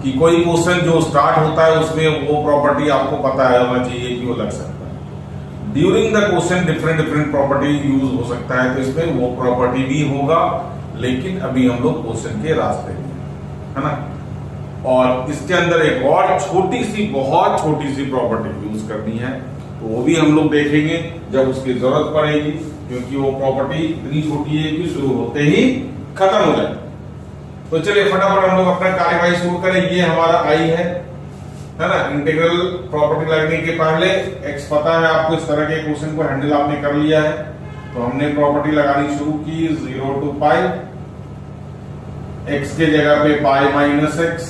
कि कोई क्वेश्चन जो स्टार्ट होता है उसमें वो प्रॉपर्टी आपको पता होना चाहिए कि वो लग सकता है। During the question different property use हो सकता है, तो इसमें वो प्रॉपर्टी भी होगा, लेकिन अभी हम लोग क्वेश्चन के रास्ते में, है ना। और इसके अंदर एक और छोटी सी, बहुत छोटी सी प्रॉपर्टी यूज करनी है, तो वो भी हम लोग देखेंगे जब उसकी जरूरत पड़ेगी, क्योंकि वो प्रॉपर्टी इतनी छोटी है कि शुरू होते ही खत्म हो जाए। तो चलिए फटाफट हम लोग अपना कार्यवाही शुरू करें। ये हमारा I है है ना। इंटीग्रल प्रॉपर्टी लगने के पहले x पता है आपको, इस तरह के क्वेश्चन को हैंडल आपने कर लिया है, तो हमने प्रॉपर्टी लगानी शुरू की 0 to पाई, x के जगह पे pi minus x,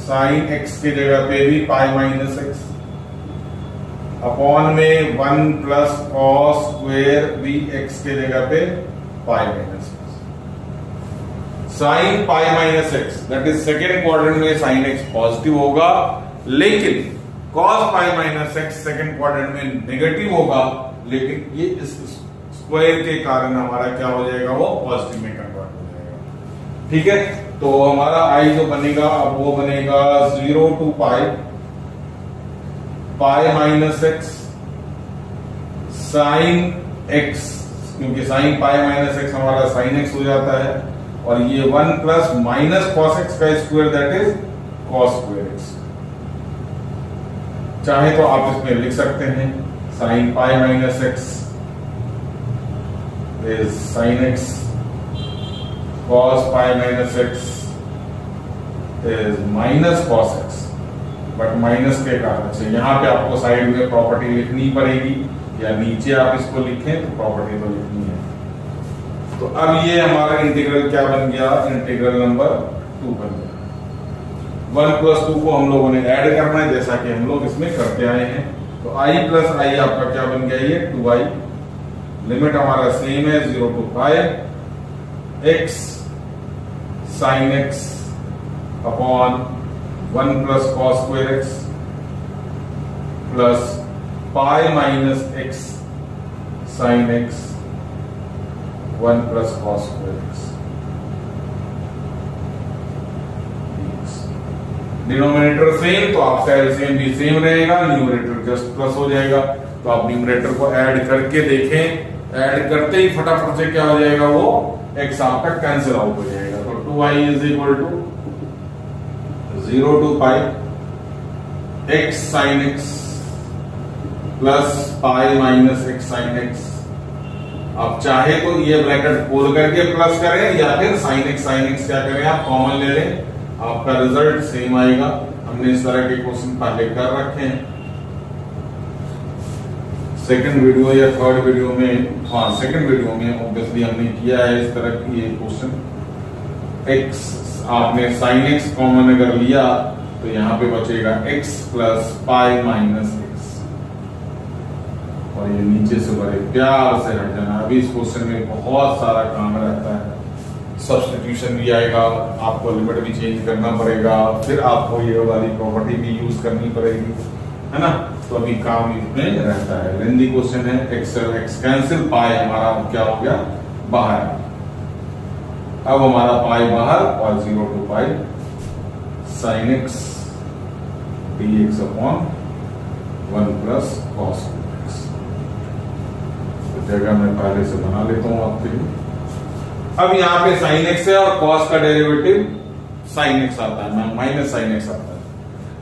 sine x के जगह पे भी पाई माइनस एक्स, अपॉन में 1 प्लस कॉस स्क्वायर भी x के जगह पे pi minus x, sign pi minus x, that is second quadrant में साइन x पॉजिटिव होगा, लेकिन cos pi minus x second quadrant में नेगेटिव होगा, लेकिन ये इस स्क्वायर के कारण हमारा क्या हो जाएगा, वो पॉजिटिव में कन्वर्ट हो जाएगा। ठीक है, तो हमारा आई जो बनेगा अब वो बनेगा 0 to pi, pi minus x sine x, क्योंकि साइन पाई माइनस एक्स हमारा साइन एक्स हो जाता है, और ये 1 प्लस माइनस कॉस एक्स का square that is cos square x. चाहे तो आप इसमें लिख सकते हैं sign pi minus x is sine x, cos pi minus x is minus cos x, but minus के कारण से यहाँ पे आपको साइड में प्रॉपर्टी लिखनी पड़ेगी, या नीचे आप इसको लिखें तो प्रॉपर्टी तो लिखनी है। तो अब ये हमारा इंटीग्रल क्या बन गया, इंटीग्रल नंबर 2 बन गया। 1 प्लस 2 को हम लोगों ने ऐड करना है, जैसा कि हम लोग इसमें करते आए हैं। तो i प्लस आई आपका क्या बन गया, ये 2i, लिमिट हमारा सेम है 0 to pi, x sign x upon 1 plus cos square x plus pi minus x sine x 1 plus cos square x. Denominator same, तो आपका एलसीएम भी सेम रहेगा, न्यूमरेटर जस्ट प्लस हो जाएगा। तो आप न्यूमरेटर को ऐड करके देखें, ऐड करते ही फटाफट से क्या हो जाएगा, वो x आपका कैंसिल आउट हो जाएगा। तो 2i is equal to 0 to pi x sign x plus pi minus x sign x। आप चाहे तो ये ब्रैकेट खोल करके प्लस करें, या फिर साइन x क्या करें, आप कॉमन ले लें, आपका रिजल्ट सेम आएगा। हमने इस तरह के क्वेश्चन पहले कर रखे हैं, सेकंड वीडियो या थर्ड वीडियो में, हाँ सेकंड वीडियो में ऑब्वियसली हमने किया है इस तरह की ये क्वेश्चन। x आपने साइन x कॉमन अगर लिया तो यहाँ पे बचेगा x plus pi minus x, और ये नीचे से बड़े प्यार से हट जाना। अभी इस क्वेश्चन में बहुत सारा काम रहता है, सब्स्टिट्यूशन भी आएगा, आपको लिमिट भी चेंज करना पड़ेगा, फिर आपको ये वाली प्रॉपर्टी भी यूज करनी पड़ेगी, है ना। तो अभी काम इसमें रहता है, लेंदी क्वेश्चन है। एक्स कैंसिल, पाई हमारा क्या हो गया, बाहर। अब हमारा पाई बाहर, और 0 to pi sine x dx upon 1 plus cos x. तो जगह मैं पहले से बना लेता हूं आपके लिए। अब यहाँ पे साइन एक्स है और कॉस का डेरिवेटिव साइन एक्स आता है, माइनस साइन एक्स आता है।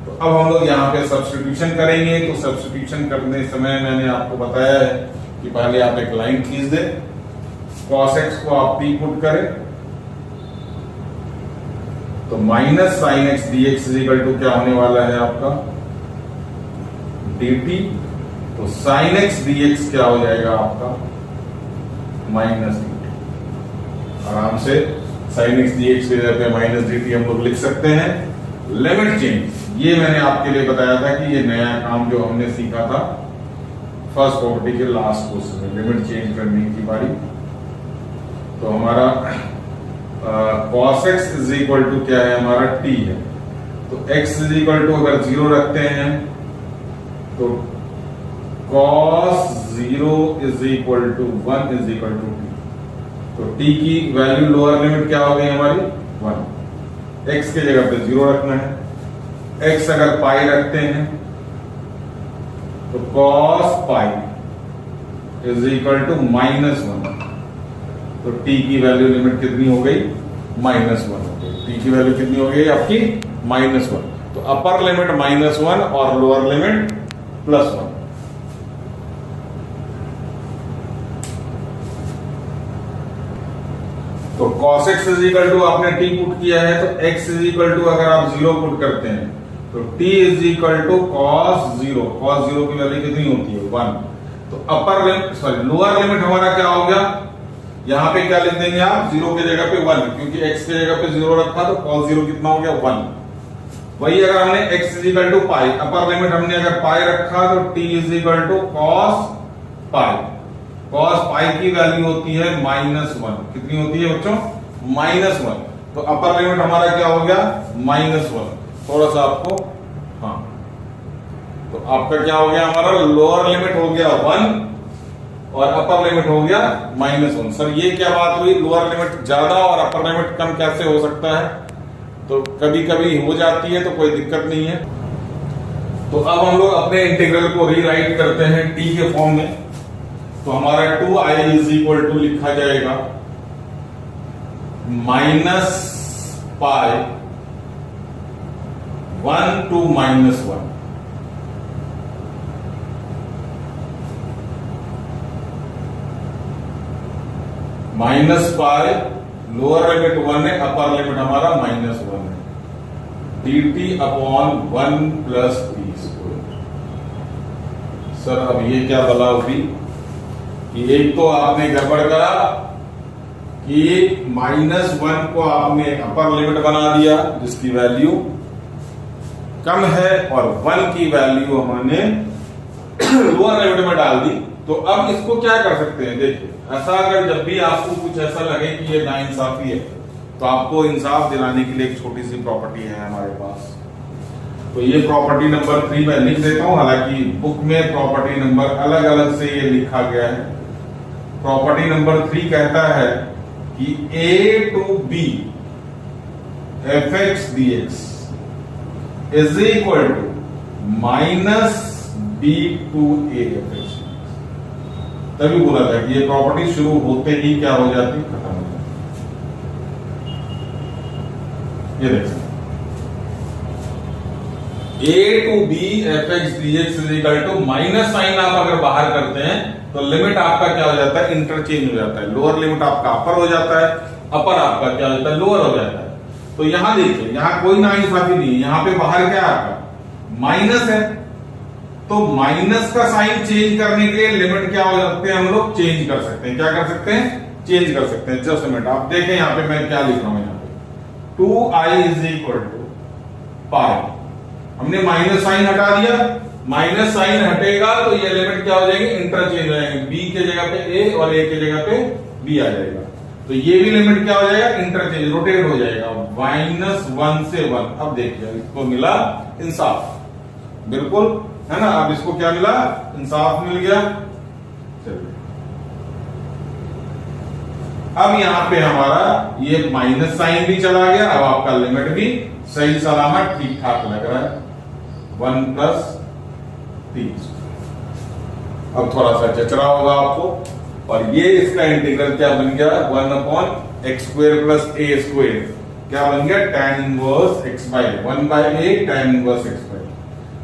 तो अब हम लोग यहाँ पे सब्स्टिट्यूशन करेंगे। तो सब्स्टिट्यूशन करने समय मैंने आपको बताया है कि पहले आप एक लाइन खींच दे, कॉस एक्स को आप p पुट करें, तो minus sine x d x equal to क्या होने वाला है आपका dt। तो साइन एक्स डी एक्स क्या हो जाएगा आपका माइनस dt। आराम से साइन एक्स डी एक्स के जगह पे माइनस dt हम लोग लिख सकते हैं। लिमिट चेंज, ये मैंने आपके लिए बताया था कि ये नया काम जो हमने सीखा था फर्स्ट प्रॉपर्टी के लास्ट क्वेश्चन में, लिमिट चेंज करने की बारी। तो हमारा cos x is equal to क्या है, हमारा t है। तो x इज इक्वल टू अगर 0 रखते हैं तो cos 0 is equal to 1 is equal to t। तो t की वैल्यू लोअर लिमिट क्या हो गई हमारी 1, x के जगह पे 0 रखना है। x अगर पाई रखते हैं तो cos pi is equal to -1। तो t की वैल्यू लिमिट कितनी हो गई, -1 हो गई। t की वैल्यू कितनी हो गई आपकी -1। तो अपर लिमिट -1 और लोअर लिमिट +1। तो cos x is equal to आपने t पुट किया है, तो x इज इक्वल टू अगर आप 0 पुट करते हैं तो t is equal to cos 0, cos 0 की वैल्यू कितनी होती है 1। तो upper limit sorry lower limit हमारा क्या हो गया, यहां पे क्या लिख देंगे आप 0 की जगह पे 1, क्योंकि x की जगह पे 0 रखा तो cos 0 कितना हो गया 1। वही अगर हमने x is equal to pi, upper limit हमने अगर पाई रखा तो t is equal to cos pi, cos pi की वैल्यू होती है -1। कितनी होती है बच्चों -1। तो अपर लिमिट हमारा क्या हो गया -1। थोड़ा सा आपको हाँ, तो आपका क्या हो गया हमारा लोअर लिमिट हो गया 1 और अपर लिमिट हो गया -1। सर ये क्या बात हुई, लोअर लिमिट ज्यादा और अपर लिमिट कम कैसे हो सकता है? तो कभी कभी हो जाती है, तो कोई दिक्कत नहीं है। तो अब हम लोग अपने इंटीग्रल को रीराइट करते हैं t के फॉर्म में। तो हमारा 2i इज इक्वल टू लिखा जाएगा -पाई 1 to -1। -पाई लोअर लिमिट 1 है, अपर लिमिट हमारा -1 है, dt upon 1 plus t square. Sir अब ये क्या बला हुई कि एक तो आपने गड़बड़ करा कि -1 को आपने अपर लिमिट बना दिया जिसकी वैल्यू कम है, और 1 की वैल्यू हमने लोअर लिमिट में डाल दी। तो अब इसको क्या कर सकते हैं, देखिए ऐसा अगर जब भी आपको कुछ ऐसा लगे कि ये नाइंसाफी है, तो आपको इंसाफ दिलाने के लिए एक छोटी सी प्रॉपर्टी है हमारे पास। तो ये प्रॉपर्टी नंबर 3 मैं लिख देता हूं, हालांकि बुक में प्रॉपर्टी नंबर अलग अलग से ये लिखा गया है। प्रॉपर्टी नंबर 3 कहता है कि a to b fx dx is equal to -b to a fx। तभी बोला था कि ये प्रॉपर्टी शुरू होते ही क्या हो जाती, खत्म हो जाती। ये देखिए a to b fx dx is equal to minus sine आप अगर बाहर करते हैं तो लिमिट आपका क्या हो जाता है, इंटरचेंज हो जाता है। लोअर लिमिट आपका अपर हो जाता है, अपर आपका क्या हो जाता है, लोअर हो जाता है। तो यहां देखिए, यहां कोई नाइंसाफी नहीं है, यहां पे बाहर क्या है आपका माइनस है, तो माइनस का साइन चेंज करने के लिए लिमिट क्या हो सकते हैं, हम लोग चेंज कर सकते हैं। क्या कर सकते हैं, चेंज कर सकते हैं। जस्ट मिनट, आप देखें यहां पे मैं क्या लिख रहा हूं, यहां पे 2i इज इक्वल टू पाई, हमने माइनस साइन हटा दिया, माइनस साइन हटेगा तो ये लिमिट क्या हो जाएगी, इंटरचेंज हो जाएंगे, b के जगह पे a और a के जगह पे b आ जाएगा। तो ये भी लिमिट क्या हो जाएगा, इंटरचेंज, रोटेट हो जाएगा -1 से 1। अब देखिए इसको मिला इंसाफ, बिल्कुल है ना। अब इसको क्या मिला, इंसाफ मिल गया। चलिए अब यहां पे हमारा ये माइनस साइन भी चला गया, अब आपका लिमिट भी सही सलामत ठीक ठाक लग रहा है 1 प्लस 3। अब थोड़ा सा चचरा होगा आपको, और ये इसका इंटीग्रल क्या बन गया, 1/x² प्लस a² क्या बन गया, tan inverse x/1/a tan inverse x/।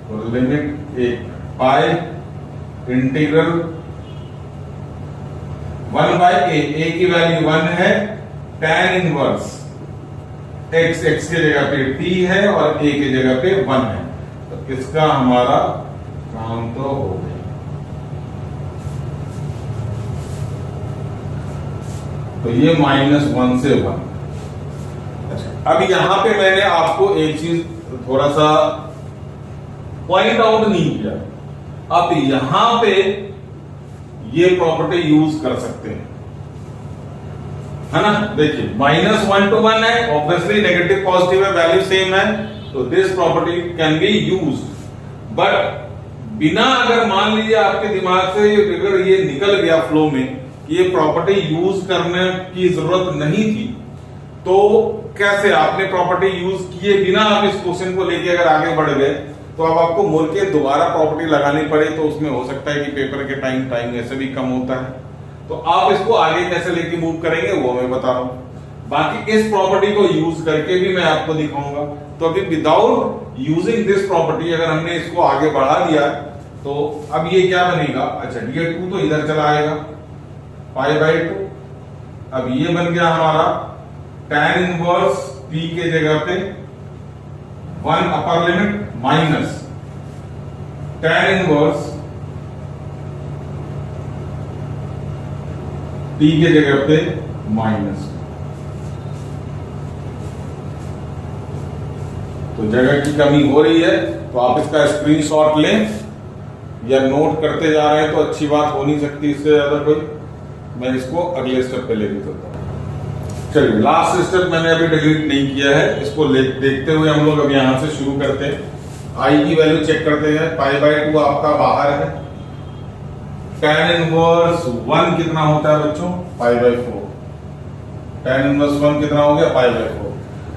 तो लिमिट एक पाई इंटीग्रल 1/a, a की वैल्यू 1 है, tan इनवर्स x की जगह पे t है और a की जगह पे 1 है। तो इसका हमारा काम तो हो गया। तो ये -1 से 1। अच्छा, अब यहां पे मैंने आपको एक चीज थोड़ा सा पॉइंट आउट नहीं किया, आप यहां पे ये प्रॉपर्टी यूज कर सकते हैं, है ना। देखिए -1 to 1 है, ऑब्वियसली नेगेटिव पॉजिटिव है, वैल्यू सेम है, तो this property can be used. But बिना अगर मान लीजिए आपके दिमाग से अगर ये निकल गया फ्लो में कि ये प्रॉपर्टी यूज करने की जरूरत नहीं थी, तो कैसे आपने प्रॉपर्टी यूज किए बिना आप इस क्वेश्चन को लेके अगर आगे बढ़ गए, तो अब आपको मुड़ के दोबारा प्रॉपर्टी लगानी पड़े, तो उसमें हो सकता है कि पेपर के टाइम ऐसे भी कम होता है। तो आप इसको आगे कैसे लेके मूव करेंगे वो मैं बता रहा हूं। बाकी इस प्रॉपर्टी को यूज करके भी मैं आपको दिखाऊंगा। तो अभी विदाउट यूजिंग दिस प्रॉपर्टी अगर हमने इसको आगे बढ़ा दिया, तो अब ये क्या बनेगा, अच्छा ये 2 तो इधर चला आएगा π/2। अब ये बन गया हमारा tan इनवर्स p के जगह पे 1 upper limit minus tan inverse t के जगह पे माइनस, तो जगह की कमी हो रही है तो आप इसका स्क्रीनशॉट लें या नोट करते जा रहे हैं तो अच्छी बात हो नहीं सकती इससे ज्यादा कोई। मैं इसको अगले स्टेप पे लेके चलता हूं। चलिए लास्ट स्टेप मैंने अभी डिलीट नहीं किया है, इसको देखते हुए हम लोग अब यहां से शुरू करते हैं। आई की वैल्यू चेक करते हैं। π/2 आपका बाहर है, tan इनवर्स 1 कितना होता है बच्चों? π/4। tan इनवर्स 1 कितना हो गया? π/4।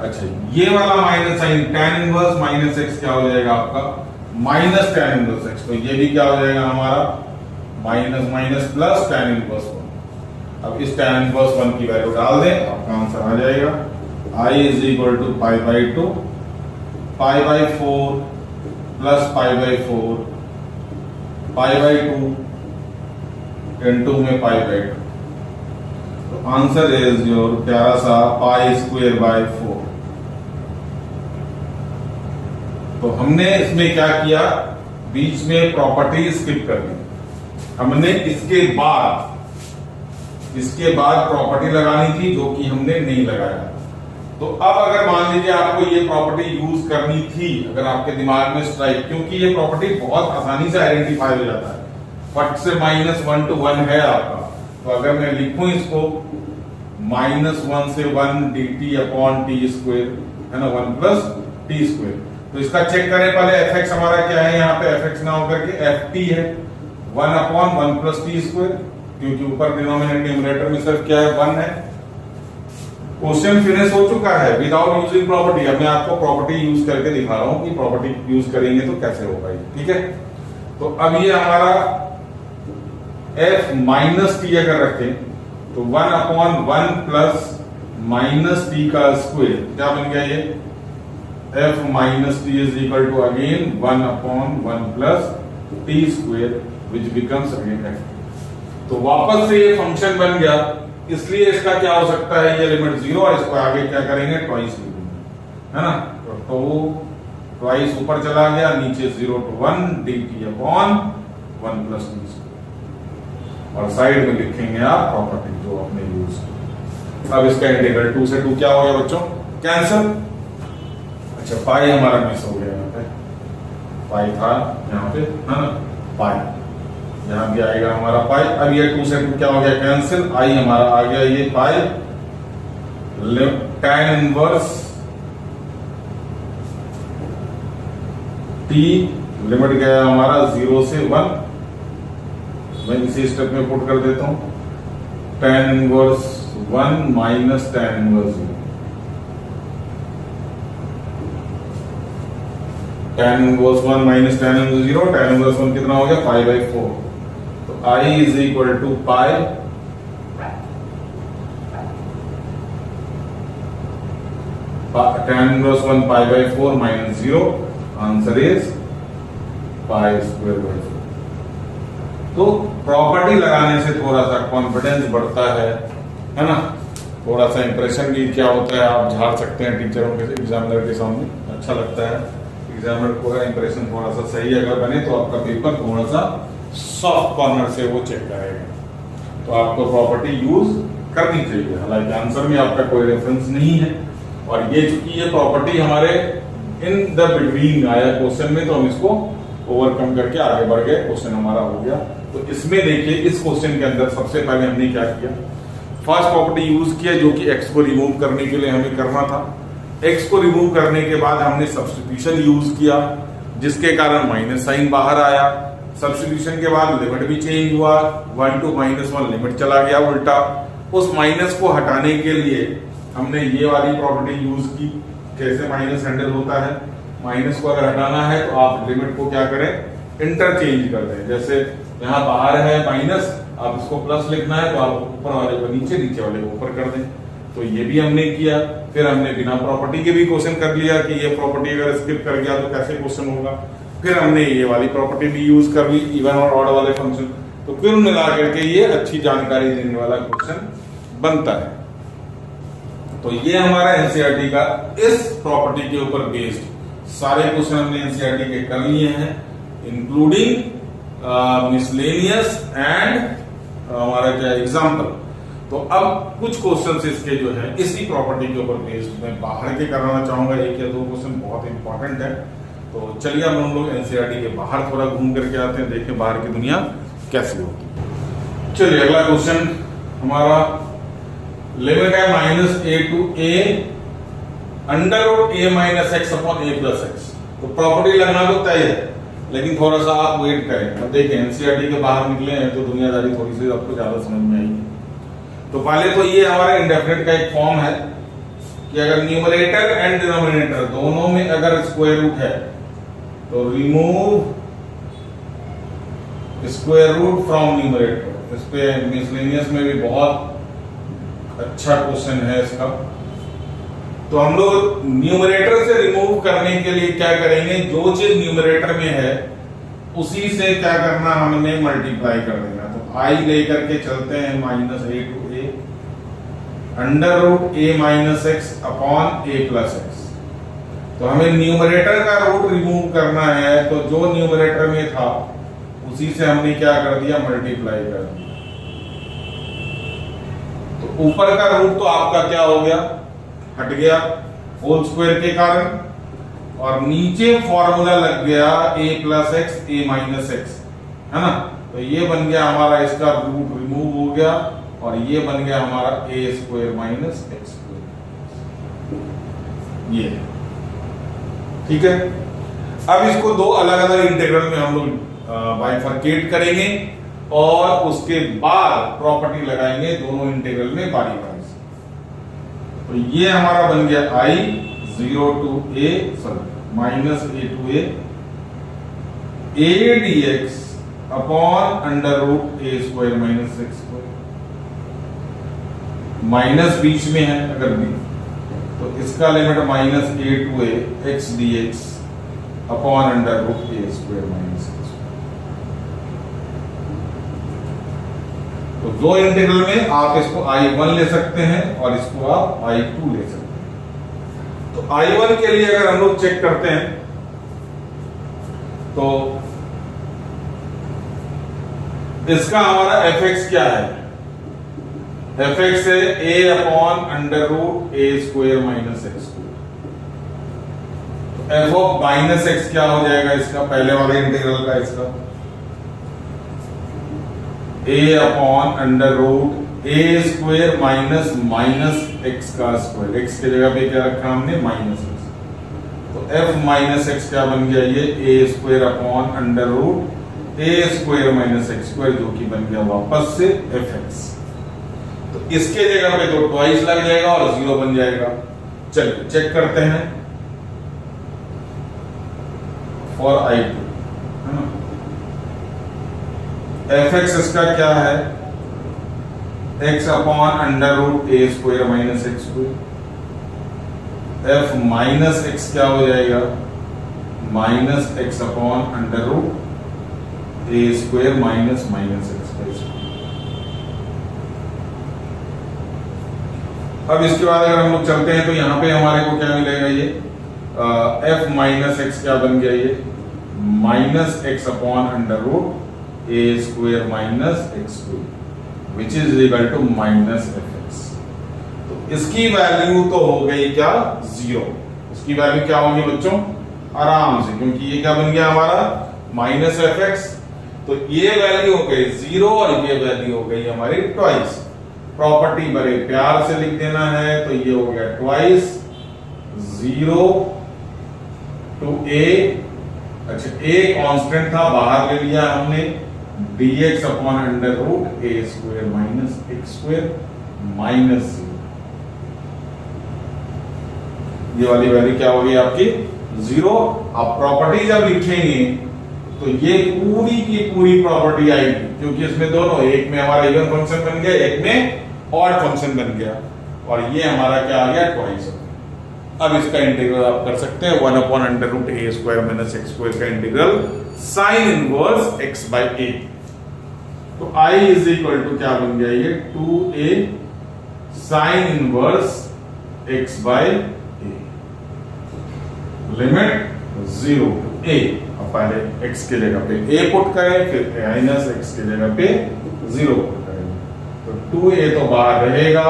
अच्छा, ये वाला minus sine tan inverse minus x क्या हो जाएगा आपका? Minus tan inverse x। तो ये भी क्या हो जाएगा हमारा? Minus minus plus tan inverse 1। अब इस tan इनवर्स 1 की वैल्यू डाल दें, आपका आंसर आ जाएगा I is equal to π/2 π/4 plus π/4 π/2 into में π/2। तो आंसर इज योर प्यारा सा π²/4। तो हमने इसमें क्या किया, बीच में प्रॉपर्टी स्किप कर दी। हमने इसके बाद प्रॉपर्टी लगानी थी जो कि हमने नहीं लगाया। तो अब अगर मान लीजिए आपको ये प्रॉपर्टी यूज करनी थी, अगर आपके दिमाग में स्ट्राइक, क्योंकि ये प्रॉपर्टी बहुत आसानी से आइडेंटिफाई हो जाता है, फट से -1 to 1 है आपका। तो अगर मैं लिखूं इसको -1 से 1 dt अपॉन t², है ना, 1 प्लस t²। तो इसका चेक करें पहले, fx हमारा क्या है, यहाँ पे fx ना होकर के ft है, 1 अपॉन 1 प्लस t², क्योंकि ऊपर डिनोमिनेटर न्यूमरेटर में सिर्फ क्या है, 1 है। क्वेश्चन फिनिश हो चुका है विदाउट यूजिंग प्रॉपर्टी। अब मैं आपको प्रॉपर्टी यूज करके दिखा रहा हूं कि प्रॉपर्टी यूज करेंगे तो कैसे होगा ये, ठीक है। तो अब ये हमारा f माइनस टी अगर रखें तो 1 अपॉन 1 प्लस माइनस टी का स्क्वायर क्या बन गया, ये f minus T is equal to again 1 upon 1 plus T square which becomes again f। तो वापस से ये फंक्शन बन गया, इसलिए इसका क्या हो सकता है, ये लिमिट 0 और इसको आगे क्या करेंगे, ट्वाइस लिखेंगे, है ना। तो ट्वाइस ऊपर चला गया, नीचे 0 to 1 dt upon 1 plus T, और साइड में लिखेंगे आप प्रॉपर्टी जो आपने यूज की। अब इसका इंटीग्रल 2 से 2 क्या हो गया बच्चों, कैंसिल। अच्छा, पाई हमारा मिस हो गया, यहाँ पे पाई था यहाँ पे, है ना, पाई यहां भी आएगा हमारा पाई। अब ये 2 से 2 क्या हो गया, कैंसिल। आई हमारा आ गया ये पाई, tan इनवर्स t लिमिट गया हमारा 0 से 1। मैं इसी स्टेप में पुट कर देता हूं, tan inverse 1 minus tan inverse 0। tan inverse 1 minus tan inverse 0, tan inverse 1 कितना हो गया, π/4। तो I is equal to pi tan inverse 1 π/4 minus 0, answer is π²/4। तो प्रॉपर्टी लगाने से थोड़ा सा कॉन्फिडेंस बढ़ता है ना, थोड़ा सा इंप्रेशन भी क्या होता है, आप झाड़ सकते हैं टीचरों के एग्जामिनर के सामने, अच्छा लगता है। एग्जामिनर को इंप्रेशन थोड़ा सा सही अगर बने तो आपका पेपर थोड़ा सा सॉफ्ट कॉर्नर से वो चेक करेगा। तो आपको प्रॉपर्टी यूज करनी चाहिए, हालांकि आंसर में आपका कोई रेफरेंस नहीं है। और ये चूंकि ये प्रॉपर्टी हमारे इन द बिटवीन आया क्वेश्चन में, तो हम इसको ओवरकम करके आगे बढ़ गए, क्वेश्चन हमारा हो गया। तो इसमें देखिए, इस क्वेश्चन के अंदर सबसे पहले हमने क्या किया, फर्स्ट प्रॉपर्टी यूज किया जो कि x को रिमूव करने के लिए हमें करना था। x को रिमूव करने के बाद हमने सब्स्टिट्यूशन यूज किया, जिसके कारण माइनस साइन बाहर आया। सब्स्टिट्यूशन के बाद लिमिट भी चेंज हुआ, 1 to -1 लिमिट चला गया उल्टा। उस माइनस को हटाने के लिए हमने ये वाली प्रॉपर्टी यूज की। कैसे माइनस हैंडल होता है, माइनस को अगर हटाना है तो आप लिमिट को क्या करें, इंटरचेंज कर दें। जैसे यहाँ बाहर है माइनस, आप इसको प्लस लिखना है तो आप ऊपर वाले को नीचे, नीचे वाले को ऊपर कर दें। तो ये भी हमने किया। फिर हमने बिना प्रॉपर्टी के भी क्वेश्चन कर लिया कि ये प्रॉपर्टी अगर स्किप कर गया तो कैसे क्वेश्चन होगा। फिर हमने ये वाली प्रॉपर्टी भी यूज कर ली, इवन और ऑड वाले फंक्शन। तो कुल मिला करके ये अच्छी जानकारी देने वाला क्वेश्चन बनता है। तो ये हमारा एनसीईआरटी का इस प्रॉपर्टी के ऊपर बेस्ड सारे क्वेश्चन हमने एनसीईआरटी के कर लिए हैं, इंक्लूडिंग मिसलेनियस एंड हमारा क्या एग्जाम्पल। तो अब कुछ क्वेश्चन इसके जो है इसी प्रॉपर्टी के ऊपर बेस्ड मैं बाहर के कराना चाहूंगा, एक या दो क्वेश्चन बहुत इंपॉर्टेंट है। तो चलिए अब हम लोग एनसीईआरटी के बाहर थोड़ा घूम करके आते हैं, देखें बाहर की दुनिया कैसी होती। चलिए अगला क्वेश्चन हमारा, लिमिट है -a to a under root a minus x upon a plus x. तो प्रॉपर्टी लगना तो तय है, लेकिन थोड़ा सा आप वेट करें। अब देखें एनसीईआरटी के बाहर निकले हैं तो दुनियादारी थोड़ी सी आपको ज्यादा समझ में आएगी। तो पहले तो ये हमारा इंडेफिनिट का एक फॉर्म है कि अगर न्यूमरेटर एंड डिनोमिनेटर दोनों में अगर स्क्वायर रूट है तो remove square root from numerator. इस पे मिसलेनियस में भी बहुत अच्छा क्वेश्चन है इसका। तो हम लोग न्यूमरेटर से रिमूव करने के लिए क्या करेंगे, जो चीज न्यूमरेटर में है उसी से क्या करना, हमने मल्टीप्लाई कर देना। तो आई लेकर के चलते हैं -a to a under root a minus x upon a plus x. तो हमें न्यूमरेटर का रूट रिमूव करना है, तो जो न्यूमरेटर में था उसी से हमने क्या कर दिया, मल्टीप्लाई कर दिया। तो ऊपर का रूट तो आपका क्या हो गया, हट गया होल स्क्वायर के कारण, और नीचे फॉर्मूला लग गया a plus x a minus x, है ना। तो ये बन गया हमारा, इसका रूट रिमूव हो गया और ये बन गया हमारा a square minus x square, ये ठीक है। अब इसको दो अलग अलग इंटीग्रल में हम लोग बाइफरकेट करेंगे और उसके बाद प्रॉपर्टी लगाएंगे दोनों इंटीग्रल में बारी बारी से। तो ये हमारा बन गया i 0 to a minus a to a dx upon under root a square minus x square. Minus बीच में है अगर भी, तो इसका limit -a to a x dx upon under root a square minus x. तो दो इंटीग्रल में आप इसको I1 ले सकते हैं और इसको आप I2 ले सकते हैं। तो I1 के लिए अगर हम लोग चेक करते हैं तो इसका हमारा fx क्या है, fx है a upon under root a square minus x square. f of minus x क्या हो जाएगा इसका, पहले वाले इंटीग्रल का, इसका a upon under root a square minus minus x का स्क्वायर। x की जगह पे क्या रखा हमने, माइनस एक्स। तो f माइनस एक्स क्या बन गया, ये a square upon under root a square minus x square, जो कि बन गया वापस से fx। तो इसके जगह पे तो ट्वाइस लग जाएगा और 0 बन जाएगा। चलिए चेक करते हैं फॉर I2, है ना। fx इसका क्या है, x upon under root a square minus x square. f minus x क्या हो जाएगा, minus x upon under root a square minus minus x square. अब इसके बाद अगर हम लोग चलते हैं तो यहाँ पे हमारे को क्या मिलेगा, ये f माइनस एक्स क्या बन गया, ये minus x upon under root a square minus x square which is equal to minus fx। तो इसकी वैल्यू तो हो गई क्या, 0। इसकी वैल्यू क्या होगी बच्चों, आराम से, क्योंकि ये क्या बन गया हमारा माइनस fx। तो ये वैल्यू हो गई 0 और ये वैल्यू हो गई हमारी ट्वाइस। प्रॉपर्टी बड़े प्यार से लिख देना है, तो ये हो गया ट्वाइस 0 to a। अच्छा a कांस्टेंट था, बाहर ले लिया हमने, dx upon under root a square minus x square minus 0। ये वाली वैल्यू क्या होगी आपकी, 0। आप प्रॉपर्टी जब लिखेंगे तो ये पूरी की पूरी प्रॉपर्टी आएगी, क्योंकि इसमें दोनों, एक में हमारा इवन फंक्शन बन गया, एक में ऑड फंक्शन बन गया, और ये हमारा क्या आ गया, ट्वाइस। अब इसका इंटीग्रल आप कर सकते हैं 1 upon under root a square minus x square का integral sine inverse x by a। तो I इज इक्वल टू क्या बन गया, ये 2a sine inverse x by a। Limit 0 to a। अब पहले x की जगह पे a पुट करें, फिर माइनस x की जगह पे 0 पुट करें, तो 2a तो बाहर रहेगा,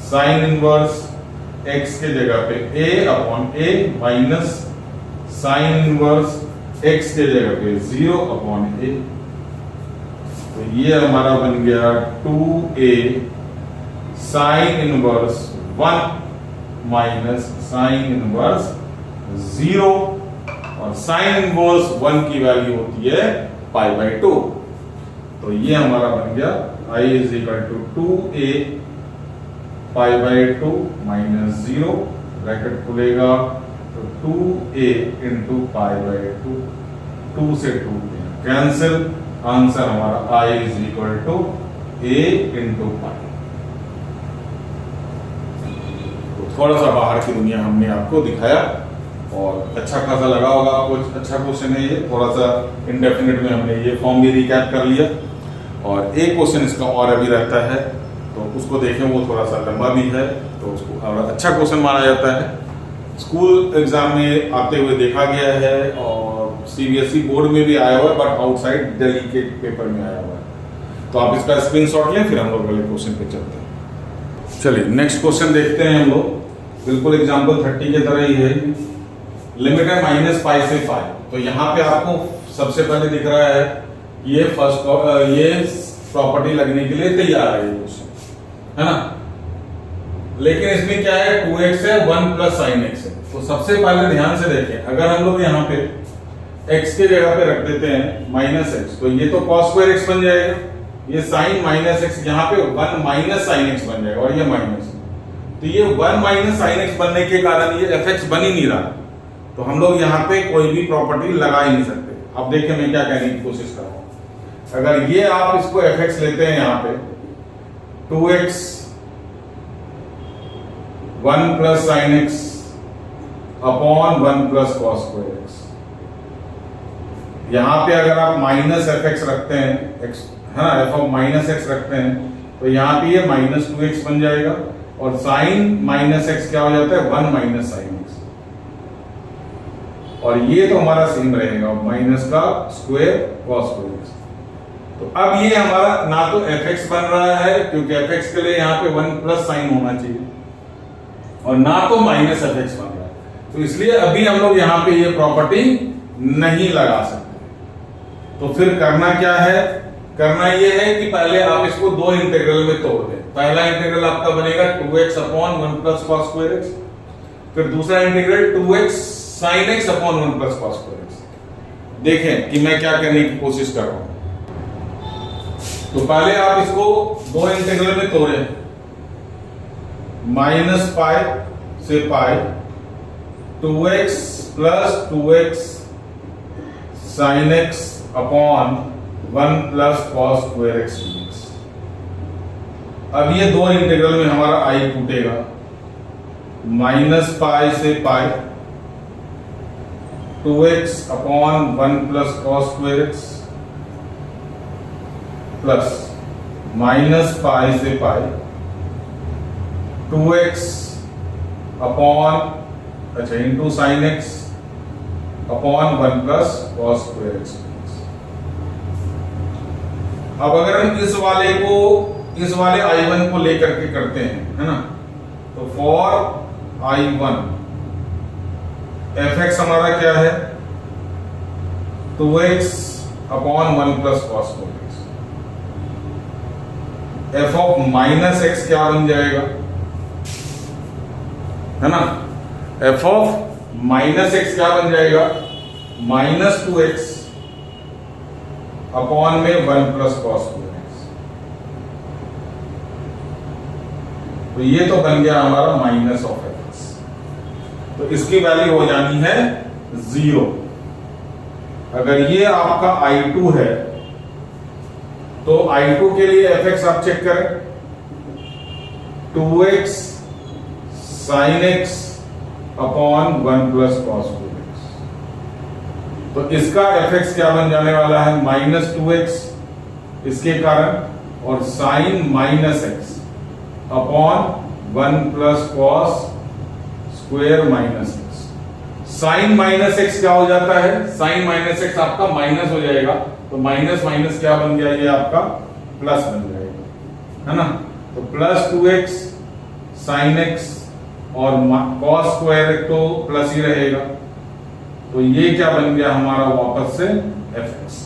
साइन इनवर्स x की जगह पे a upon a minus sign inverse x के जगह पे 0 अपॉन a। तो ये हमारा बन गया 2a sine inverse 1 minus sine inverse 0, और साइन इनवर्स 1 की वैल्यू होती है π/2। तो ये हमारा बन गया I is equal to 2a π/2 minus 0, bracket खुलेगा तो 2a इंटू π/2, 2 से 2 कैंसिल, आंसर हमारा I is equal to a into pi. थोड़ा सा बाहर की दुनिया हमने आपको दिखाया और अच्छा खासा लगा होगा आपको। अच्छा क्वेश्चन है ये, थोड़ा सा इंडेफिनिट में हमने ये फॉर्म भी रिकैप कर लिया, और एक क्वेश्चन इसका और अभी रहता है तो उसको देखें, वो थोड़ा सा लंबा भी है तो उसको और अच्छा क्वेश्चन माना जाता है। स्कूल एग्जाम में आते हुए देखा गया है और CBSE बोर्ड में भी आया हुआ है, बट आउटसाइड दिल्ली के पेपर में आया हुआ है। तो आप इसका स्क्रीनशॉट लें, फिर हम लोग अगले क्वेश्चन पे चलते हैं। चलिए नेक्स्ट क्वेश्चन देखते हैं हम लोग, बिल्कुल एग्जाम्पल 30 के तरह ही है। लिमिट है -π से π। तो यहाँ पे आपको सबसे पहले दिख रहा है ये ये प्रॉपर्टी लगने के लिए तैयार है ये क्वेश्चन, है ना। लेकिन इसमें क्या है, 2x है 1 प्लस साइन x है। तो सबसे पहले ध्यान से देखें, अगर हम लोग यहाँ पे x के जगह पे रख देते हैं -x, तो ये तो cos स्क्वायर x बन जाएगा, ये साइन -x यहाँ पे 1 माइनस साइन x बन जाएगा, और ये माइनस, तो ये 1 माइनस साइन x बनने के कारण ये fx बन ही नहीं रहा, तो हम लोग यहाँ पे कोई भी प्रॉपर्टी लगा ही नहीं सकते। अब देखिए मैं क्या कहने की कोशिश कर रहा हूं, अगर ये आप इसको fx लेते हैं यहाँ पे 2x 1 plus sign x upon 1 plus cos square x, यहां पे अगर आप माइनस fx रखते हैं, x है ना, f ऑफ माइनस x रखते हैं, तो यहां पे ये -2x बन जाएगा, और साइन -x क्या हो जाता है 1 माइनस साइन x, और ये तो हमारा सेम रहेगा माइनस का स्क्वायर कॉस स्क्वायर x। तो अब ये हमारा ना तो fx बन रहा है, क्योंकि fx के लिए यहाँ पे 1 प्लस साइन होना चाहिए, और ना तो माइनस fx बन रहा है, तो इसलिए अभी हम लोग यहाँ पे ये प्रॉपर्टी नहीं लगा सकते। तो फिर करना क्या है, करना ये है कि पहले आप इसको दो इंटीग्रल में तोड़ दें। पहला इंटीग्रल आपका बनेगा 2x upon 1 plus cos square x, फिर दूसरा integral 2x sine x upon 1 plus cos square x। देखें कि मैं क्या करने की कोशिश कर रहा हूं। तो पहले आप इसको दो इंटीग्रल में तोड़ें, -π से π 2x plus 2x sine x upon 1 plus cos square x dx। अब ये दो इंटीग्रल में हमारा i टूटेगा, -π से π 2x upon 1 plus cos square x plus -π से π 2x upon into sine x upon 1 plus cos square x। अब अगर हम इस वाले I1 को लेकर के करते हैं, है ना, तो फॉर I1 fx हमारा क्या है 2x upon 1 plus cos square x। f of minus x क्या बन जाएगा, है ना, f ऑफ माइनस x क्या बन जाएगा -2x अपॉन में 1 प्लस कॉस स्क्वायर x। तो ये तो बन गया हमारा माइनस ऑफ fx, तो इसकी वैल्यू हो जानी है 0। अगर ये आपका I2 है तो I2 के लिए fx आप चेक करें, 2x sine x upon 1 plus cos square x। तो इसका fx क्या बन जाने वाला है -2x इसके कारण, और sine -x upon 1 plus cos square -x। Sine minus x क्या हो जाता है, साइन माइनस एक्स आपका माइनस हो जाएगा, तो माइनस माइनस क्या बन गया, ये आपका प्लस बन जाएगा, है ना। तो प्लस 2x साइन एक्स और कॉस स्क्वायर तो प्लस ही रहेगा, तो ये क्या बन गया हमारा वापस से fx।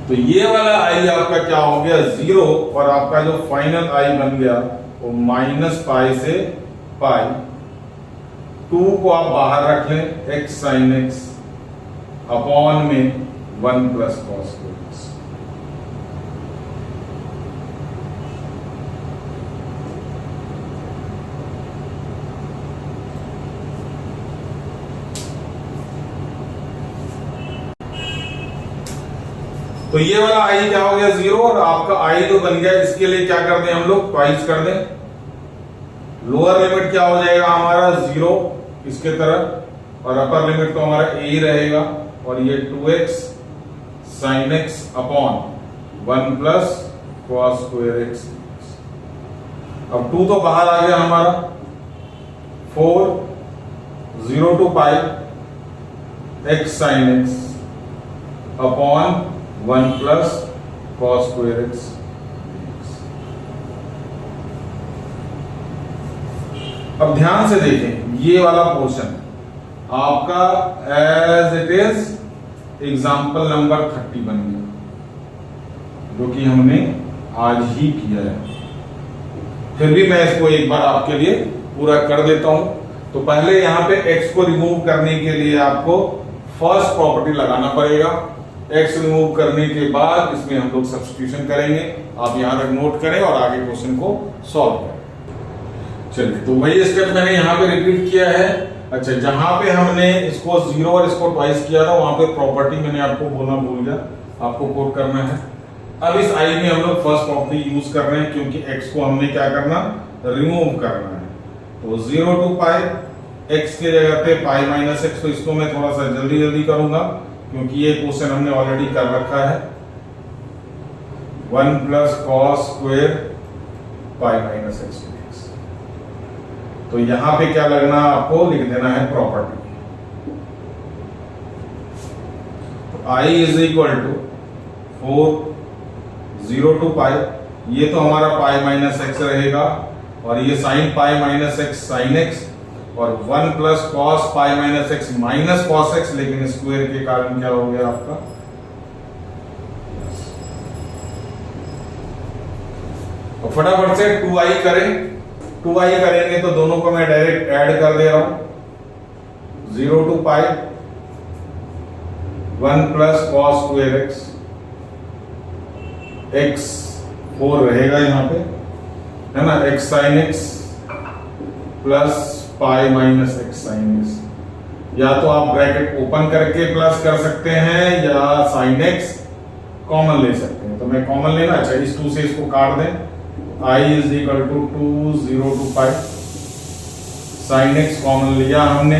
तो ये वाला आई आपका क्या हो गया 0, और आपका जो फाइनल आई बन गया वो माइनस पाई से पाई, 2 को आप बाहर रख लें, x साइन एक्स अपॉन में 1 प्लस कॉस स्क्वायर। तो ये वाला आई क्या हो गया 0, और आपका आई जो बन गया इसके लिए क्या कर दें हम लोग, ट्वाइस कर दें, लोअर लिमिट क्या हो जाएगा हमारा 0 इसके तरफ, और अपर लिमिट तो हमारा a ही रहेगा, और ये 2x sine x upon 1 plus cos square x. अब 2 तो बाहर आ गया हमारा, 4 0 to pi x sine x upon 1 plus cos square x. अब ध्यान से देखें, ये वाला पोर्शन आपका as it is example number 30 बन गया, जो कि हमने आज ही किया है। फिर भी मैं इसको एक बार आपके लिए पूरा कर देता हूं। तो पहले यहां पे x को रिमूव करने के लिए आपको फर्स्ट प्रॉपर्टी लगाना पड़ेगा। x रिमूव करने के बाद इसमें हम लोग सब्स्टिट्यूशन करेंगे। आप यहां तक नोट करें और आगे क्वेश्चन को सॉल्व करें। चलिए, तो वही स्टेप मैंने यहां पे रिपीट किया है। अच्छा, जहां पे हमने इसको 0 और इसको ट्वाइस किया था, वहां पे प्रॉपर्टी मैंने आपको बोलना भूल गया, आपको कोट करना है। अब इस आई में हम लोग फर्स्ट प्रॉपर्टी यूज कर रहे हैं, क्योंकि x को हमने क्या करना, रिमूव करना है। तो 0 टू पाई, x की जगह पे पाई माइनस एक्स, तो इसको मैं थोड़ा सा जल्दी जल्दी करूंगा, क्योंकि ये क्वेश्चन हमने ऑलरेडी कर रखा है। 1 plus cos square pi minus x. तो यहां पे क्या लगना, आपको लिख देना है property. I is equal to 4 0 to pi, ये तो हमारा पाई माइनस एक्स रहेगा, और ये sine pi minus x sine x, और 1 plus cos pi minus x minus cos x, लेकिन स्क्वायर के कारण क्या हो गया आपका। तो फटाफट से 2i करें। 2i करेंगे तो दोनों को मैं डायरेक्ट ऐड कर दे रहा हूं। 0 to pi 1 plus cos square x, x 4 रहेगा यहां पे, है ना, x sine x plus pi minus x sine x. या तो आप ब्रैकेट ओपन करके प्लस कर सकते हैं, या साइन एक्स कॉमन ले सकते हैं। तो मैं कॉमन लेना, अच्छा इस 2 से इसको काट दें। I is equal to 2 0 to pi, sine x common लिया हमने,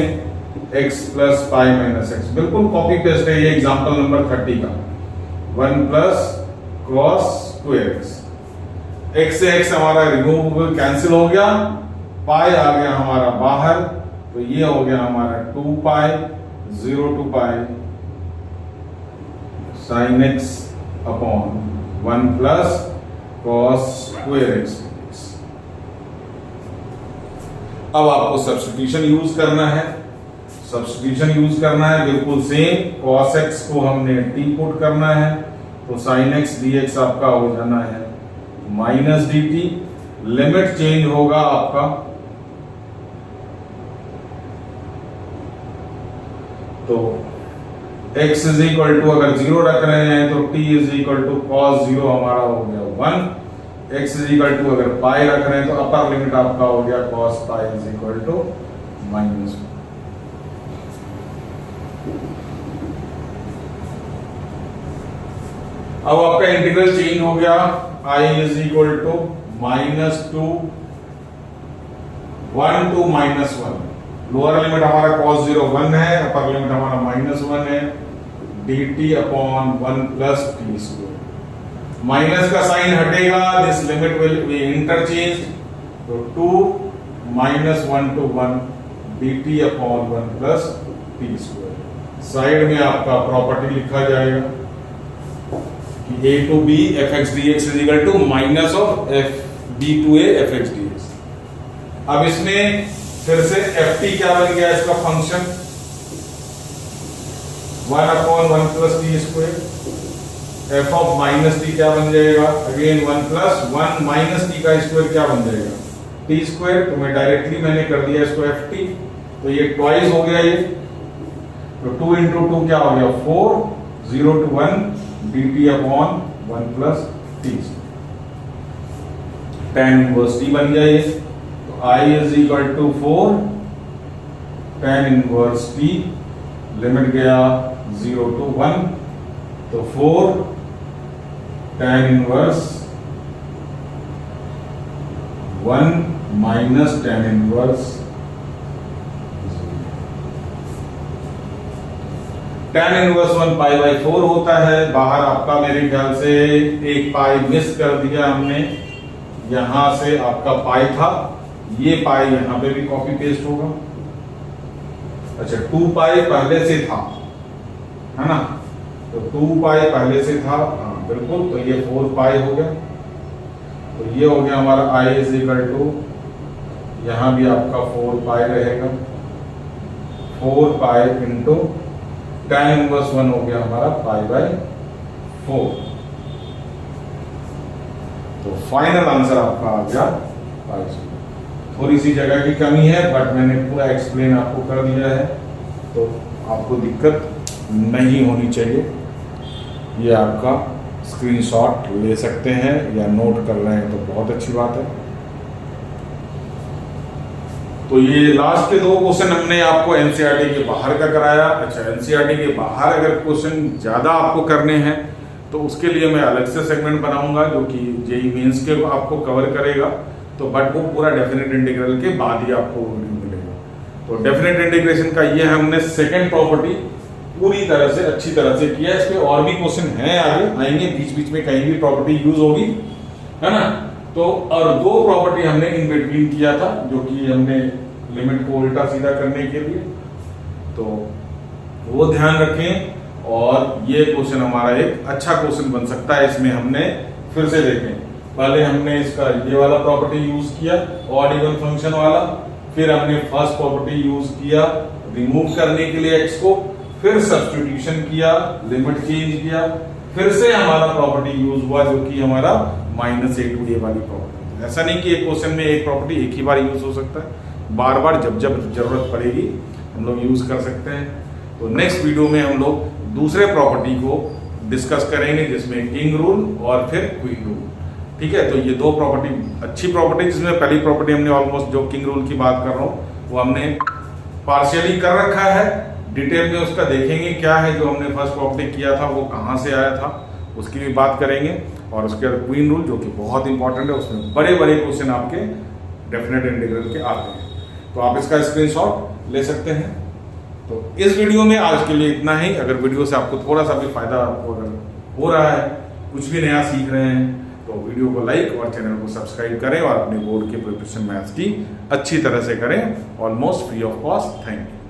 x plus pi minus x, बिल्कुल कॉपी पेस्ट है ये एग्जाम्पल नंबर 30 का। 1 plus cos square x, x से x हमारा रिमूव कैंसिल हो गया, पाई आ गया हमारा बाहर, तो ये हो गया हमारा 2 pi 0 to pi sine x upon 1 plus cos square x. अब आपको सब्स्टिट्यूशन यूज करना है। सब्स्टिट्यूशन यूज करना है बिल्कुल सेम, कॉस एक्स को हमने टी पुट करना है, तो साइन एक्स डी एक्स आपका हो जाना है minus D T. Limit change होगा आपका, तो x इज इक्वल टू, अगर 0 रख रहे हैं तो t is equal to cos 0 हमारा हो गया 1। x इज इक्वल टू अगर पाई रख रहे हैं तो अपर लिमिट आपका हो गया cos pi is equal to minus. अब आपका इंटीग्रल चेंज हो गया, i is equal to -2 1 to -1। Lower limit हमारा cos 0 1 है, अपर लिमिट हमारा -1 है, dt upon 1 plus T square. Minus का साइन हटेगा, this limit will be interchange, तो 2 -1 to 1 dt upon 1 plus T square. Side में आपका प्रॉपर्टी लिखा जाएगा कि a to b fx dx is equal to minus of f b to a fx dx। अब इसमें फिर से ft क्या बन गया इसका function 1 upon 1 plus T square. F of minus T क्या बन जाएगा, अगेन 1 प्लस 1 माइनस टी का स्क्वायर क्या बन जाएगा, टी स्क्वायर। तो मैं डायरेक्टली मैंने कर दिया इसको एफ टी, तो ये ट्वाइस हो गया ये, तो 2 इंटू 2 क्या हो गया 4, 0 to 1 d t upon 1 plus t. tan inverse t बन गया ये, तो I is equal to 4 tan inverse t, limit गया 0 to 1, तो 4 tan inverse 1 minus tan inverse. tan inverse 1 pi by 4 होता है। बाहर आपका मेरे ख्याल से एक पाई मिस कर दिया हमने, यहां से आपका पाई था, ये पाई यहां पे भी कॉपी पेस्ट होगा। अच्छा 2 पाई पहले से था, है ना, तो 2 पाई पहले से था, हाँ बिल्कुल, तो ये 4 पाई हो गया। तो ये हो गया हमारा आई इज इक्वल टू, यहां भी आपका 4 पाई रहेगा, 4 पाई इंटू tan इनवर्स 1 हो गया हमारा पाई बाई 4। तो फाइनल आंसर आपका आ गया पाई। थोड़ी सी जगह की कमी है बट मैंने पूरा एक्सप्लेन आपको कर दिया है, तो आपको दिक्कत नहीं होनी चाहिए। ये आपका स्क्रीनशॉट ले सकते हैं या नोट कर रहे हैं तो बहुत अच्छी बात है। तो ये लास्ट के 2 क्वेश्चन हमने आपको एनसीईआरटी के बाहर का कराया। अच्छा एनसीईआरटी के बाहर अगर क्वेश्चन ज़्यादा आपको करने हैं तो उसके लिए मैं अलग से सेगमेंट बनाऊंगा जो कि जेईई मेंस के आपको कवर करेगा, तो बट वो पूरा डेफिनेट इंटीग्रल के बाद ही आपको मिलेगा। तो डेफिनेट इंटीग्रेशन का ये हमने सेकंड प्रॉपर्टी पूरी तरह से अच्छी तरह से किया। इस पे और भी क्वेश्चन हैं, आगे आएंगे, बीच बीच में कहीं भी प्रॉपर्टी यूज होगी, है ना। तो और 2 प्रॉपर्टी हमने इन बिटवीन किया था, जो कि हमने लिमिट को उल्टा सीधा करने के लिए, तो वो ध्यान रखें। और ये क्वेश्चन हमारा एक अच्छा क्वेश्चन बन सकता है। इसमें हमने फिर से देखें, पहले हमने इसका ये वाला प्रॉपर्टी यूज किया ऑड इवन फंक्शन वाला, फिर हमने फर्स्ट प्रॉपर्टी यूज किया रिमूव करने के लिए x को, फिर सब्स्टिट्यूशन किया, लिमिट चेंज किया, फिर से हमारा प्रॉपर्टी यूज हुआ जो कि हमारा -a to a वाली प्रॉपर्टी। ऐसा नहीं कि एक क्वेश्चन में एक प्रॉपर्टी एक ही बार यूज हो सकता है, बार बार जब जब जरूरत पड़ेगी हम लोग यूज कर सकते हैं। तो नेक्स्ट वीडियो में हम लोग दूसरे प्रॉपर्टी को डिस्कस करेंगे जिसमें किंग रूल और फिर क्वीन रूल, ठीक है। तो ये 2 प्रॉपर्टी अच्छी प्रॉपर्टी, जिसमें पहली प्रॉपर्टी हमने ऑलमोस्ट जो किंग रूल की बात कर रहा हूँ वो हमने पार्शियली कर रखा है, डिटेल में उसका देखेंगे क्या है, जो हमने फर्स्ट प्रॉपर्टी किया था वो कहाँ से आया था उसकी भी बात करेंगे। और उसके बाद क्वीन रूल जो कि बहुत इंपॉर्टेंट है, उसमें बड़े बड़े क्वेश्चन आपके डेफिनेट इंटीग्रल के आते हैं, तो आप इसका स्क्रीनशॉट ले सकते हैं। तो इस वीडियो में आज के लिए इतना ही। अगर वीडियो से आपको थोड़ा सा भी फायदा आपको अगर हो रहा है, कुछ भी नया सीख रहे हैं, तो वीडियो को लाइक और चैनल को सब्सक्राइब करें और अपने बोर्ड के प्रिपरेशन मैथ्स की अच्छी तरह से करें, almost free of cost. Thank you.